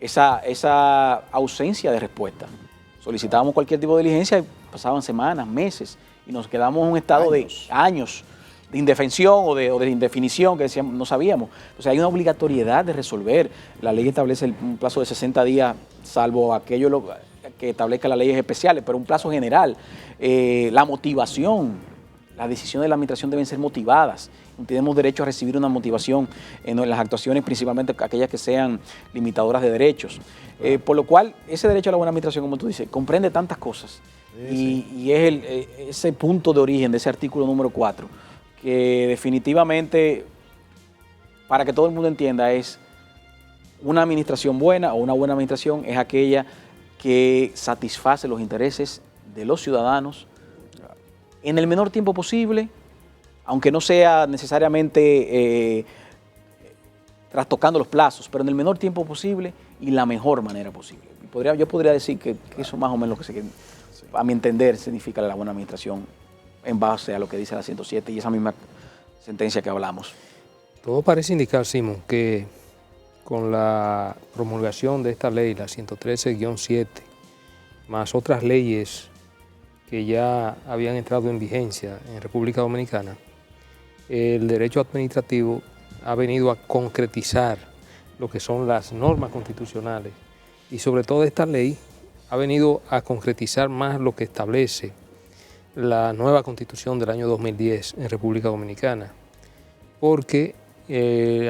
esa ausencia de respuesta. Solicitábamos cualquier tipo de diligencia y pasaban semanas, meses, y nos quedamos en un estado de años de indefensión o de indefinición, que decíamos, no sabíamos. O sea, hay una obligatoriedad de resolver. La ley establece un plazo de 60 días, salvo aquello que establezca las leyes especiales, pero un plazo general. La motivación, las decisiones de la administración deben ser motivadas. Tenemos derecho a recibir una motivación en las actuaciones, principalmente aquellas que sean limitadoras de derechos. Por lo cual, ese derecho a la buena administración, como tú dices, comprende tantas cosas. Y es ese punto de origen de ese artículo número 4, que definitivamente, para que todo el mundo entienda, es una administración buena o una buena administración es aquella que satisface los intereses de los ciudadanos en el menor tiempo posible, aunque no sea necesariamente trastocando los plazos, pero en el menor tiempo posible y la mejor manera posible. Yo podría decir que eso más o menos lo que a mi entender significa la buena administración en base a lo que dice la 107 y esa misma sentencia que hablamos. Todo parece indicar, Simón, que con la promulgación de esta ley, la 113-7, más otras leyes que ya habían entrado en vigencia en República Dominicana, el derecho administrativo ha venido a concretizar lo que son las normas constitucionales y sobre todo esta ley ha venido a concretizar más lo que establece la nueva Constitución del año 2010 en República Dominicana, porque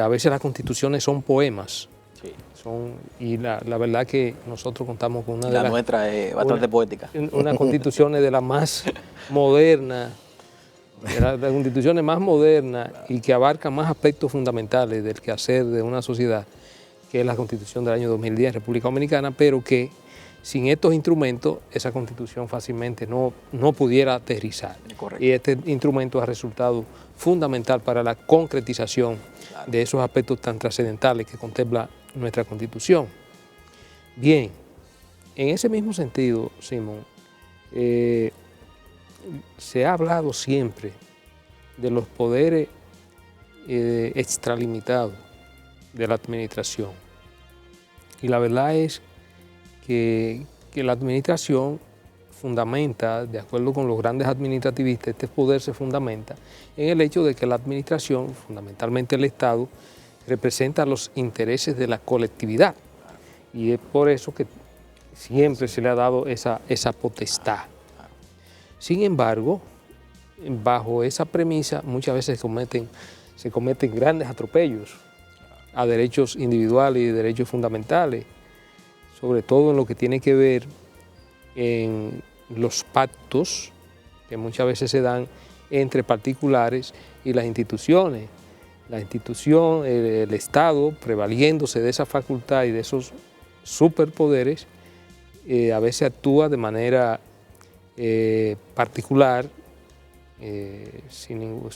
a veces las constituciones son poemas. Sí. Y la verdad que nosotros contamos con una de las... La nuestra es bastante poética. Una constitución de las más modernas, de las constituciones más modernas y que abarca más aspectos fundamentales del quehacer de una sociedad, que es la Constitución del año 2010 en República Dominicana, pero que sin estos instrumentos esa Constitución fácilmente no pudiera aterrizar. Correcto. Y este instrumento ha resultado fundamental para la concretización de esos aspectos tan trascendentales que contempla nuestra Constitución. Bien, en ese mismo sentido, Simón, se ha hablado siempre de los poderes extralimitados de la administración. Y la verdad es que la administración fundamenta, de acuerdo con los grandes administrativistas, este poder se fundamenta en el hecho de que la administración, fundamentalmente el Estado, representa los intereses de la colectividad. Y es por eso que siempre se le ha dado esa potestad. Sin embargo, bajo esa premisa muchas veces se cometen grandes atropellos a derechos individuales y derechos fundamentales, sobre todo en lo que tiene que ver en los pactos que muchas veces se dan entre particulares y las instituciones. La institución, el Estado, prevaliéndose de esa facultad y de esos superpoderes, a veces actúa de manera particular,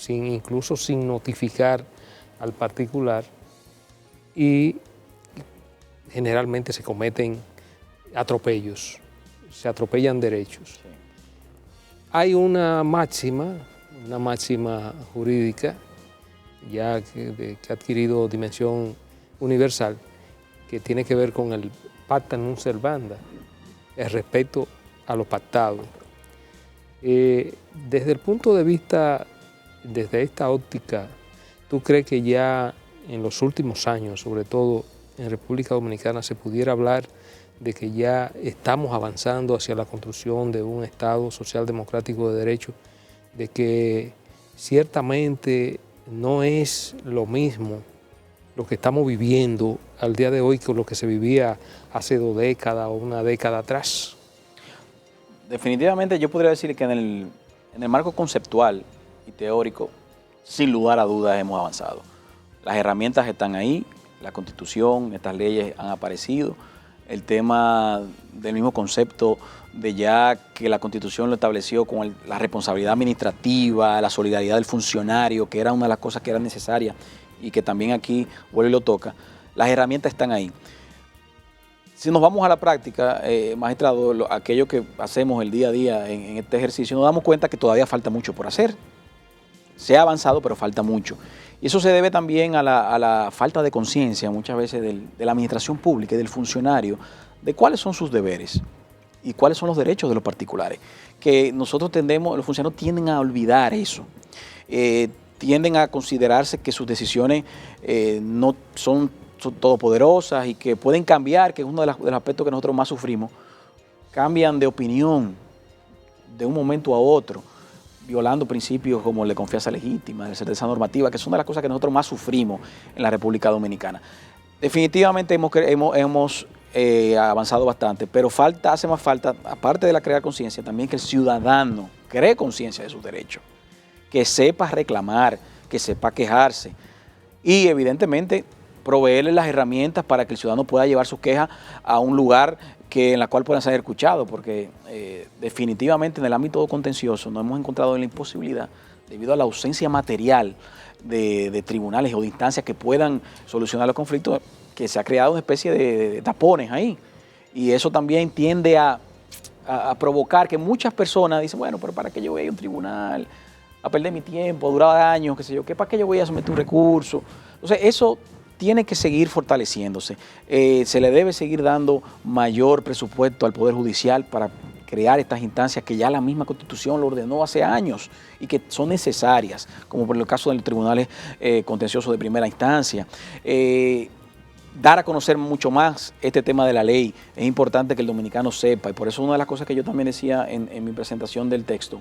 incluso sin notificar al particular, y generalmente se cometen atropellos, se atropellan derechos. Sí. Hay una máxima jurídica ya que ha adquirido dimensión universal, que tiene que ver con el pacta non servanda, el respeto a lo pactado. Desde el punto de vista, desde esta óptica, ¿tú crees que ya en los últimos años, sobre todo en República Dominicana, se pudiera hablar de que ya estamos avanzando hacia la construcción de un Estado social democrático de derecho, de que ciertamente no es lo mismo lo que estamos viviendo al día de hoy con lo que se vivía hace 2 décadas o una década atrás? Definitivamente yo podría decir que en el marco conceptual y teórico, sin lugar a dudas hemos avanzado. Las herramientas están ahí, la Constitución, estas leyes han aparecido. El tema del mismo concepto de ya que la Constitución lo estableció con la responsabilidad administrativa, la solidaridad del funcionario, que era una de las cosas que era necesaria y que también aquí vuelve y lo toca. Las herramientas están ahí. Si nos vamos a la práctica, magistrado, aquello que hacemos el día a día en este ejercicio, nos damos cuenta que todavía falta mucho por hacer. Se ha avanzado, pero falta mucho. Y eso se debe también a la falta de conciencia muchas veces de la administración pública y del funcionario de cuáles son sus deberes y cuáles son los derechos de los particulares. Que nosotros los funcionarios tienden a olvidar eso. Tienden a considerarse que sus decisiones no son todopoderosas y que pueden cambiar, que es uno de los aspectos que nosotros más sufrimos. Cambian de opinión de un momento a otro, violando principios como la confianza legítima, la certeza normativa, que son de las cosas que nosotros más sufrimos en la República Dominicana. Definitivamente hemos avanzado bastante, pero hace más falta, aparte de la crear conciencia, también que el ciudadano cree conciencia de sus derechos, que sepa reclamar, que sepa quejarse y evidentemente proveerle las herramientas para que el ciudadano pueda llevar sus quejas a un lugar en la cual puedan ser escuchados, porque definitivamente en el ámbito contencioso nos hemos encontrado en la imposibilidad, debido a la ausencia material de tribunales o de instancias que puedan solucionar los conflictos, que se ha creado una especie de tapones ahí. Y eso también tiende a provocar que muchas personas dicen, bueno, pero ¿para qué yo voy a ir a un tribunal? A perder mi tiempo, duraba años, qué sé yo, ¿para qué yo voy a someter un recurso? Entonces eso tiene que seguir fortaleciéndose. Se le debe seguir dando mayor presupuesto al Poder Judicial para crear estas instancias que ya la misma Constitución lo ordenó hace años y que son necesarias, como por el caso de los tribunales contenciosos de primera instancia. Dar a conocer mucho más este tema de la ley. Es importante que el dominicano sepa, y por eso una de las cosas que yo también decía en mi presentación del texto,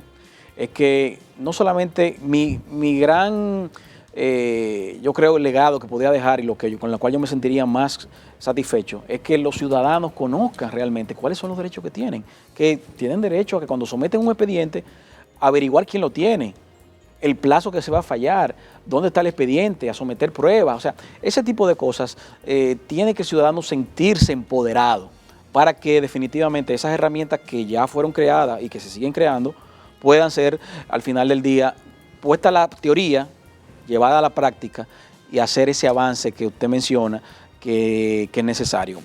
es que no solamente mi gran... yo creo el legado que podría dejar y con lo cual yo me sentiría más satisfecho es que los ciudadanos conozcan realmente cuáles son los derechos que tienen derecho a que cuando someten un expediente averiguar quién lo tiene, el plazo que se va a fallar, dónde está el expediente, a someter pruebas, o sea, ese tipo de cosas tiene que el ciudadano sentirse empoderado para que definitivamente esas herramientas que ya fueron creadas y que se siguen creando puedan ser al final del día puesta la teoría llevada a la práctica y hacer ese avance que usted menciona que es necesario.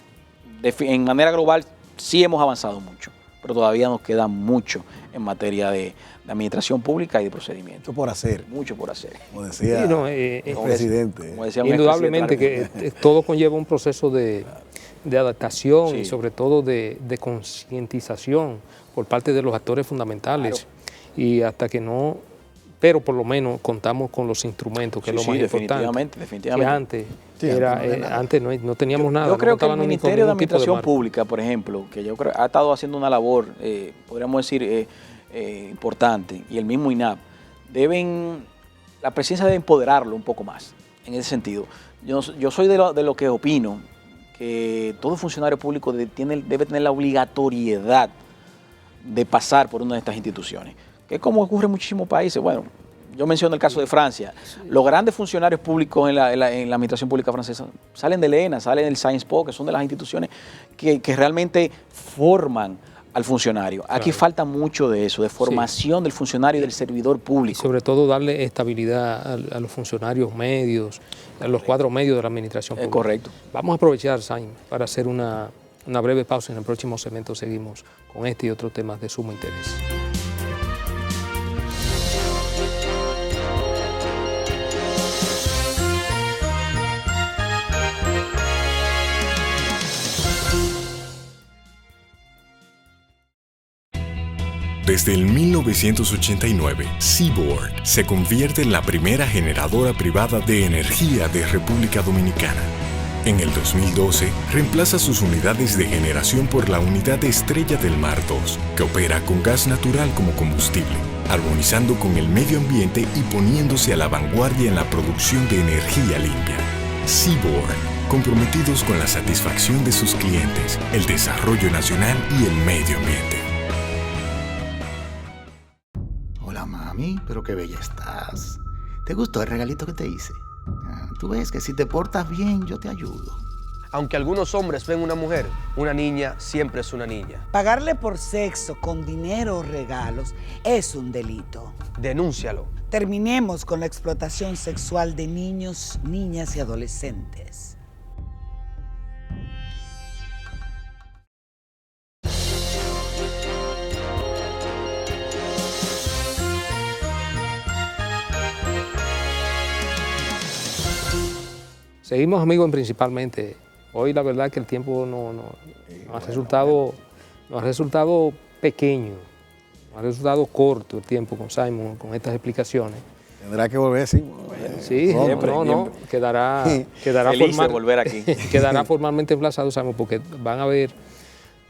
En manera global sí hemos avanzado mucho, pero todavía nos queda mucho en materia de administración pública y de procedimientos. Mucho por hacer. Mucho por hacer. Como decía el presidente. Como decía indudablemente que todo conlleva un proceso de adaptación, sí, y sobre todo de concientización por parte de los actores fundamentales. Claro. Y hasta que no... pero por lo menos contamos con los instrumentos, que es lo más importante. Definitivamente. Que antes no teníamos nada. Yo creo que el Ministerio de Administración Pública, por ejemplo, que yo creo ha estado haciendo una labor, podríamos decir, importante, y el mismo INAP, la presidencia debe empoderarlo un poco más, en ese sentido. Yo soy de lo que opino, que todo funcionario público debe tener la obligatoriedad de pasar por una de estas instituciones, que es como ocurre en muchísimos países. Bueno, yo menciono el caso de Francia. Los grandes funcionarios públicos en la administración pública francesa salen de l'ENA, salen del Sciences Po, que son de las instituciones que realmente forman al funcionario. Aquí falta mucho de eso, de formación del funcionario y del servidor público. Y sobre todo darle estabilidad a los funcionarios medios, a los cuadros medios de la administración pública. Correcto. Vamos a aprovechar, Sain, para hacer una breve pausa. En el próximo segmento seguimos con este y otros temas de sumo interés. Desde el 1989, Seaboard se convierte en la primera generadora privada de energía de República Dominicana. En el 2012, reemplaza sus unidades de generación por la unidad Estrella del Mar 2, que opera con gas natural como combustible, armonizando con el medio ambiente y poniéndose a la vanguardia en la producción de energía limpia. Seaboard, comprometidos con la satisfacción de sus clientes, el desarrollo nacional y el medio ambiente. Mami, pero qué bella estás. ¿Te gustó el regalito que te hice? Tú ves que si te portas bien, yo te ayudo. Aunque algunos hombres ven una mujer, una niña siempre es una niña. Pagarle por sexo con dinero o regalos es un delito. Denúncialo. Terminemos con la explotación sexual de niños, niñas y adolescentes. Seguimos amigos principalmente. Hoy la verdad que el tiempo no ha resultado pequeño, no ha resultado corto el tiempo con Simon, con estas explicaciones. Tendrá que volver, sí. Sí, siempre. Quedará feliz de volver aquí. Quedará formalmente emplazado, Simon, porque van a haber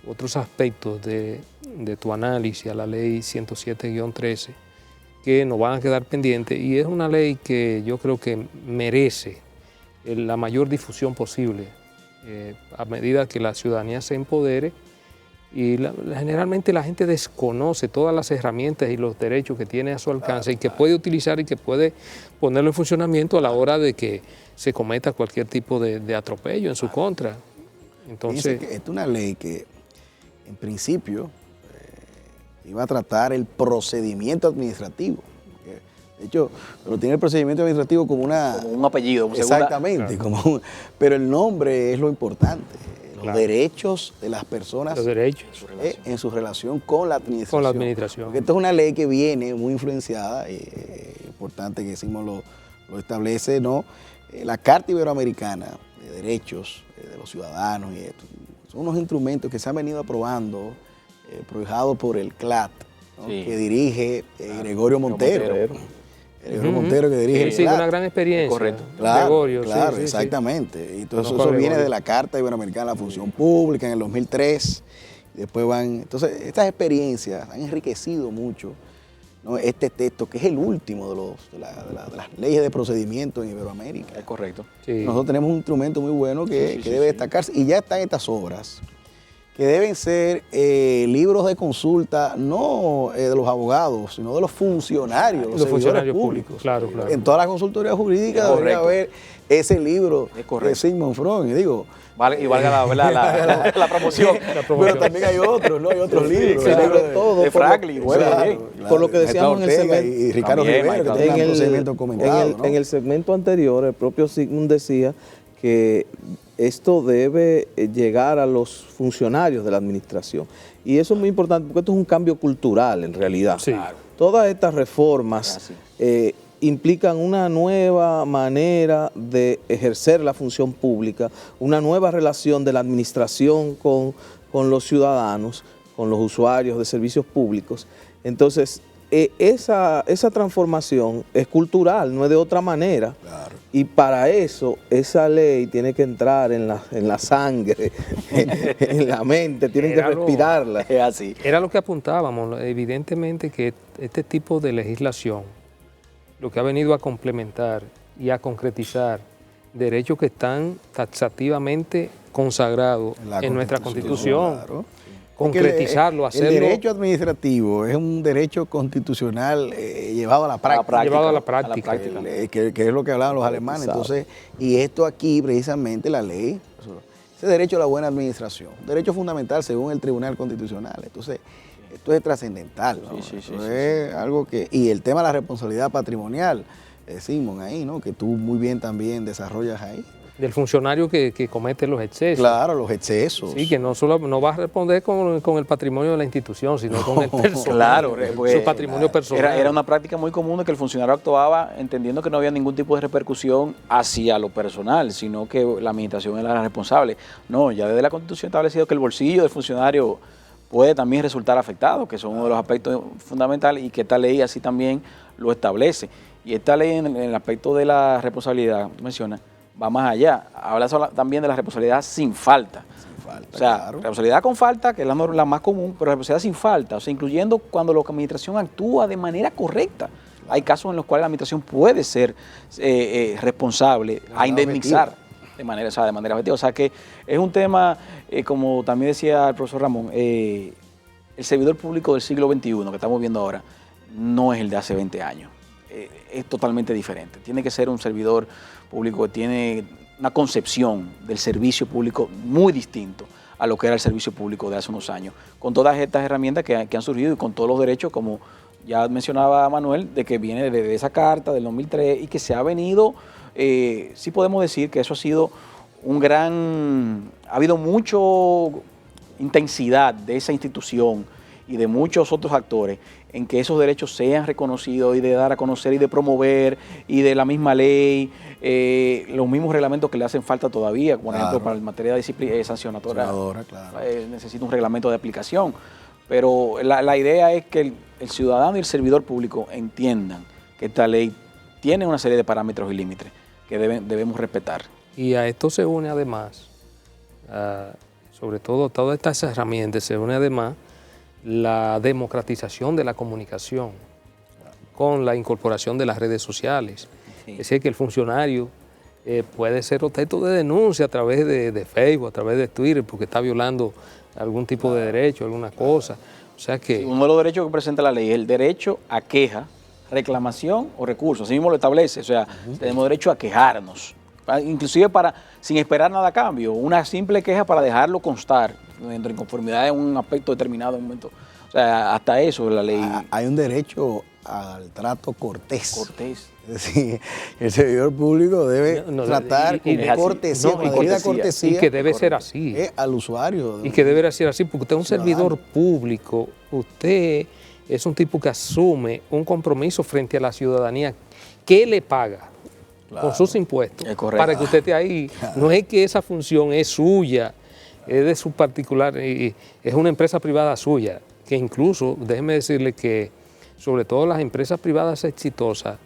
otros aspectos de tu análisis a la ley 107-13 que nos van a quedar pendientes, y es una ley que yo creo que merece la mayor difusión posible a medida que la ciudadanía se empodere, y generalmente la gente desconoce todas las herramientas y los derechos que tiene a su alcance y que puede utilizar y que puede ponerlo en funcionamiento a la hora de que se cometa cualquier tipo de atropello en su contra. Entonces, esta es una ley que en principio iba a tratar el procedimiento administrativo. De hecho, pero tiene el procedimiento administrativo como un apellido. Como exactamente, claro. Pero el nombre es lo importante. Los derechos de las personas en su relación con la administración. Porque esto es una ley que viene muy influenciada, importante que decimos lo establece, ¿no? La Carta Iberoamericana de Derechos de los Ciudadanos, y esto. Son unos instrumentos que se han venido aprobando, prohijados por el CLAT, ¿no? Que dirige Gregorio Montero. Gregorio Montero, que dirige el CLAT. Una gran experiencia. Correcto. Claro, Gregorio, claro, exactamente. Y todo eso viene de la Carta Iberoamericana de la Función Pública en el 2003. Y después entonces, estas experiencias han enriquecido mucho, ¿no? Este texto, que es el último de las leyes de procedimiento en Iberoamérica. Es correcto. Sí. Nosotros tenemos un instrumento muy bueno que debe destacarse, y ya están estas obras, que deben ser libros de consulta, no de los abogados, sino de los funcionarios, los funcionarios públicos. Claro, claro. En todas las consultorías jurídicas debería haber ese libro de Sigmund Freud. Y digo, y valga la promoción. Pero también hay otros, ¿no? Hay otros libros. Hay libros de todo. De Franklin. Por lo que decíamos en el segmento. Y Ricardo Rivera, que tenía un procedimiento comentado. En el segmento anterior, el propio Sigmund decía que esto debe llegar a los funcionarios de la administración. Y eso es muy importante, porque esto es un cambio cultural, en realidad. Sí. Todas estas reformas implican una nueva manera de ejercer la función pública, una nueva relación de la administración con los ciudadanos, con los usuarios de servicios públicos. Entonces, esa transformación es cultural, no es de otra manera. Claro. Y para eso, esa ley tiene que entrar en la sangre, en la mente, tienen que respirarla. Es así. Era lo que apuntábamos, evidentemente que este tipo de legislación, lo que ha venido a complementar y a concretizar derechos que están taxativamente consagrados en nuestra Constitución. Claro. Concretizarlo, hacerlo. El derecho administrativo es un derecho constitucional llevado a la práctica. Llevado a la práctica. Que es lo que hablaban los alemanes. Entonces, y esto aquí, precisamente, la ley, ese derecho a la buena administración, un derecho fundamental según el Tribunal Constitucional. Entonces, esto es trascendental, ¿no? Es algo que, y el tema de la responsabilidad patrimonial, Simón, ahí, ¿no? Que tú muy bien también desarrollas ahí. Del funcionario que comete los excesos. Claro, los excesos. Sí, que no va a responder con el patrimonio de la institución, sino con el personal. Claro, su patrimonio personal. Era una práctica muy común de que el funcionario actuaba entendiendo que no había ningún tipo de repercusión hacia lo personal, sino que la administración era la responsable. No, ya desde la Constitución ha establecido que el bolsillo del funcionario puede también resultar afectado, que son uno de los aspectos fundamentales, y que esta ley así también lo establece. Y esta ley en el aspecto de la responsabilidad, tú mencionas, va más allá. Habla también de la responsabilidad sin falta. O sea, claro. Responsabilidad con falta, que es la más común, pero responsabilidad sin falta, o sea, incluyendo cuando la administración actúa de manera correcta. Claro. Hay casos en los cuales la administración puede ser responsable a indemnizar de manera efectiva. O sea, que es un tema, como también decía el profesor Ramón, el servidor público del siglo XXI que estamos viendo ahora no es el de hace 20 años. Es totalmente diferente. Tiene que ser un servidor público que tiene una concepción del servicio público muy distinto a lo que era el servicio público de hace unos años, con todas estas herramientas que han surgido y con todos los derechos, como ya mencionaba Manuel, de que viene de esa carta del 2003 y que se ha venido, sí podemos decir que eso ha sido ha habido mucha intensidad de esa institución y de muchos otros actores en que esos derechos sean reconocidos y de dar a conocer y de promover y de la misma ley, los mismos reglamentos que le hacen falta todavía, por ejemplo, para el materia de sancionatoria, claro. necesita un reglamento de aplicación. Pero la idea es que el ciudadano y el servidor público entiendan que esta ley tiene una serie de parámetros y límites que debemos respetar. Y a esto se une además, sobre todo todas estas herramientas, se une además la democratización de la comunicación con la incorporación de las redes sociales. Es decir, que el funcionario puede ser objeto de denuncia a través de Facebook, a través de Twitter, porque está violando algún tipo de derecho, alguna cosa. O sea que... Sí, uno de los derechos que presenta la ley es el derecho a queja, reclamación o recurso. Así mismo lo establece. O sea, tenemos derecho a quejarnos. Inclusive sin esperar nada a cambio. Una simple queja para dejarlo constar dentro de inconformidad en un aspecto determinado en un momento. O sea, hasta eso la ley... Hay un derecho al trato cortés. Cortés. Es decir, el servidor público debe tratar con cortesía, con debida cortesía. Y que debe ser así. Al usuario. Y que debe ser así, porque usted es un servidor público, usted es un tipo que asume un compromiso frente a la ciudadanía que le paga con sus impuestos para que usted esté ahí. No es que esa función es suya, es de su particular, es una empresa privada suya, que incluso, déjeme decirle que sobre todo las empresas privadas exitosas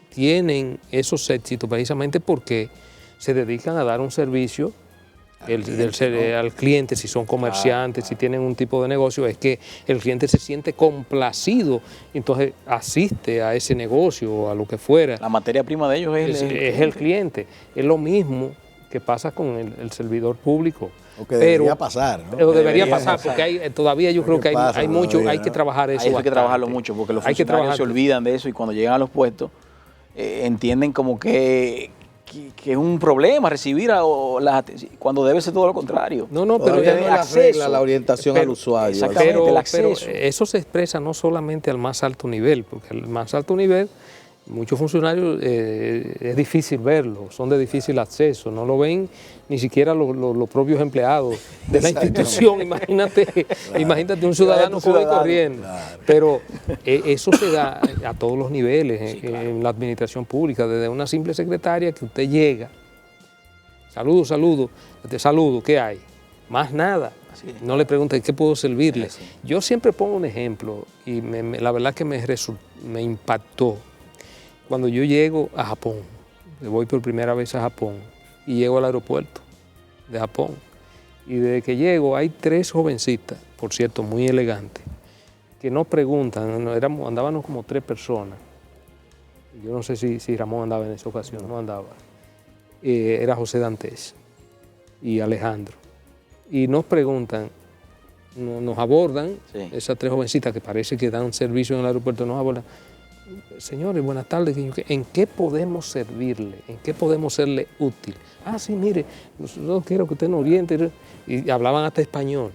tienen esos éxitos precisamente porque se dedican a dar un servicio al cliente, si son comerciantes, si tienen un tipo de negocio, es que el cliente se siente complacido, entonces asiste a ese negocio o a lo que fuera. La materia prima de ellos es el cliente. Es lo mismo que pasa con el servidor público. O que debería pasar, ¿no? Pero debería pasar, porque todavía yo creo que hay mucho, hay que trabajar eso. Hay que trabajarlo mucho, porque los funcionarios se olvidan de eso y cuando llegan a los puestos entienden como que es un problema recibir cuando debe ser todo lo contrario. No, pero ya no arregla la orientación al usuario. Exactamente, el acceso. Pero eso se expresa no solamente al más alto nivel, porque al más alto nivel muchos funcionarios es difícil verlo, son de difícil acceso, no lo ven ni siquiera los propios empleados de la institución. Imagínate un ciudadano común y corriente. Claro. Pero eso se da a todos los niveles, en la administración pública, desde una simple secretaria que usted llega, saludo, ¿qué hay? Más nada. No le pregunte qué puedo servirle. Yo siempre pongo un ejemplo y la verdad que me impactó. Cuando yo llego a Japón, voy por primera vez a Japón y llego al aeropuerto de Japón, y desde que llego hay 3 jovencitas, por cierto, muy elegantes, que nos preguntan, andábamos como 3 personas, yo no sé si Ramón andaba en esa ocasión, no andaba, era José Dantes y Alejandro, y nos preguntan, nos abordan, esas 3 jovencitas que parece que dan servicio en el aeropuerto, nos abordan. Señores, buenas tardes. ¿En qué podemos servirle? ¿En qué podemos serle útil? Sí, mire, nosotros quiero que usted nos oriente. Y hablaban hasta español.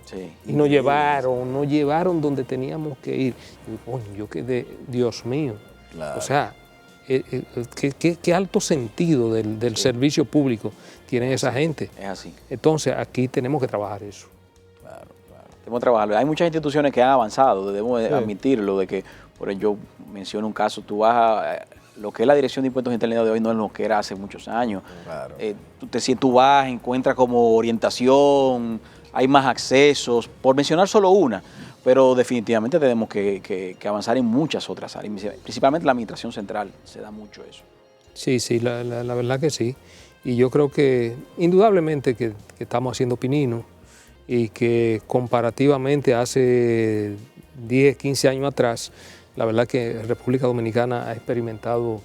Y nos llevaron donde teníamos que ir. Y, coño, yo quedé, Dios mío. Claro. O sea, qué alto sentido del servicio público tiene esa gente. Es así. Entonces, aquí tenemos que trabajar eso. Claro. Tenemos que trabajarlo. Hay muchas instituciones que han avanzado, debemos admitirlo, de que, por ejemplo, yo menciono un caso, tú vas a lo que es la Dirección de Impuestos Internos de hoy, no es lo que era hace muchos años. Claro. Tú vas, encuentras como orientación, hay más accesos, por mencionar solo una, pero definitivamente tenemos que avanzar en muchas otras áreas, principalmente la administración central, se da mucho eso. Sí, la verdad que sí, y yo creo que indudablemente que estamos haciendo pininos y que comparativamente hace 10, 15 años atrás, la verdad que República Dominicana ha experimentado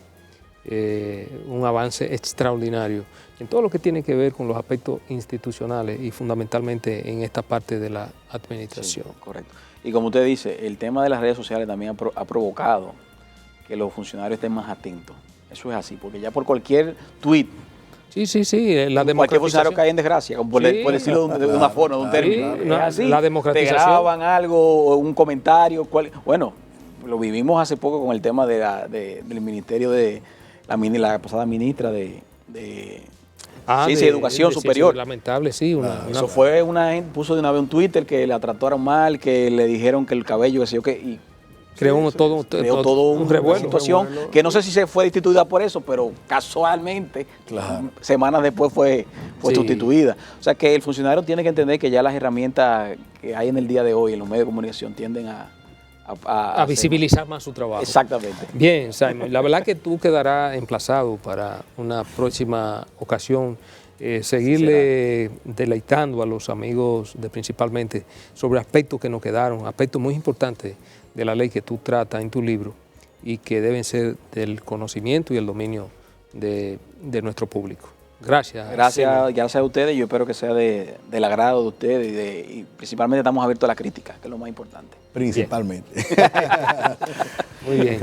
un avance extraordinario en todo lo que tiene que ver con los aspectos institucionales y fundamentalmente en esta parte de la administración. Sí, correcto. Y como usted dice, el tema de las redes sociales también ha provocado que los funcionarios estén más atentos. Eso es así, porque ya por cualquier tuit, la democratización. Cualquier funcionario cae en desgracia, por decirlo de una forma, de un término. Es así. La democratización. Te graban algo, un comentario. Bueno, lo vivimos hace poco con el tema del ministerio de la pasada ministra de Ciencia y Educación Superior. Lamentable, sí. Eso fue puso de una vez un Twitter que la trataron mal, que le dijeron que el cabello, que sé yo qué, y creó todo un revuelo. Una situación que no sé si se fue destituida por eso, pero casualmente, semanas después fue sustituida. O sea que el funcionario tiene que entender que ya las herramientas que hay en el día de hoy en los medios de comunicación tienden a visibilizar más su trabajo. Exactamente. Bien, Simon, la verdad que tú quedarás emplazado para una próxima ocasión, seguirle deleitando a los amigos principalmente sobre aspectos que nos quedaron, aspectos muy importantes de la ley que tú tratas en tu libro y que deben ser del conocimiento y el dominio de nuestro público. Gracias. Gracias a ustedes. Yo espero que sea del agrado de ustedes y principalmente estamos abiertos a la crítica, que es lo más importante. Principalmente. Muy bien.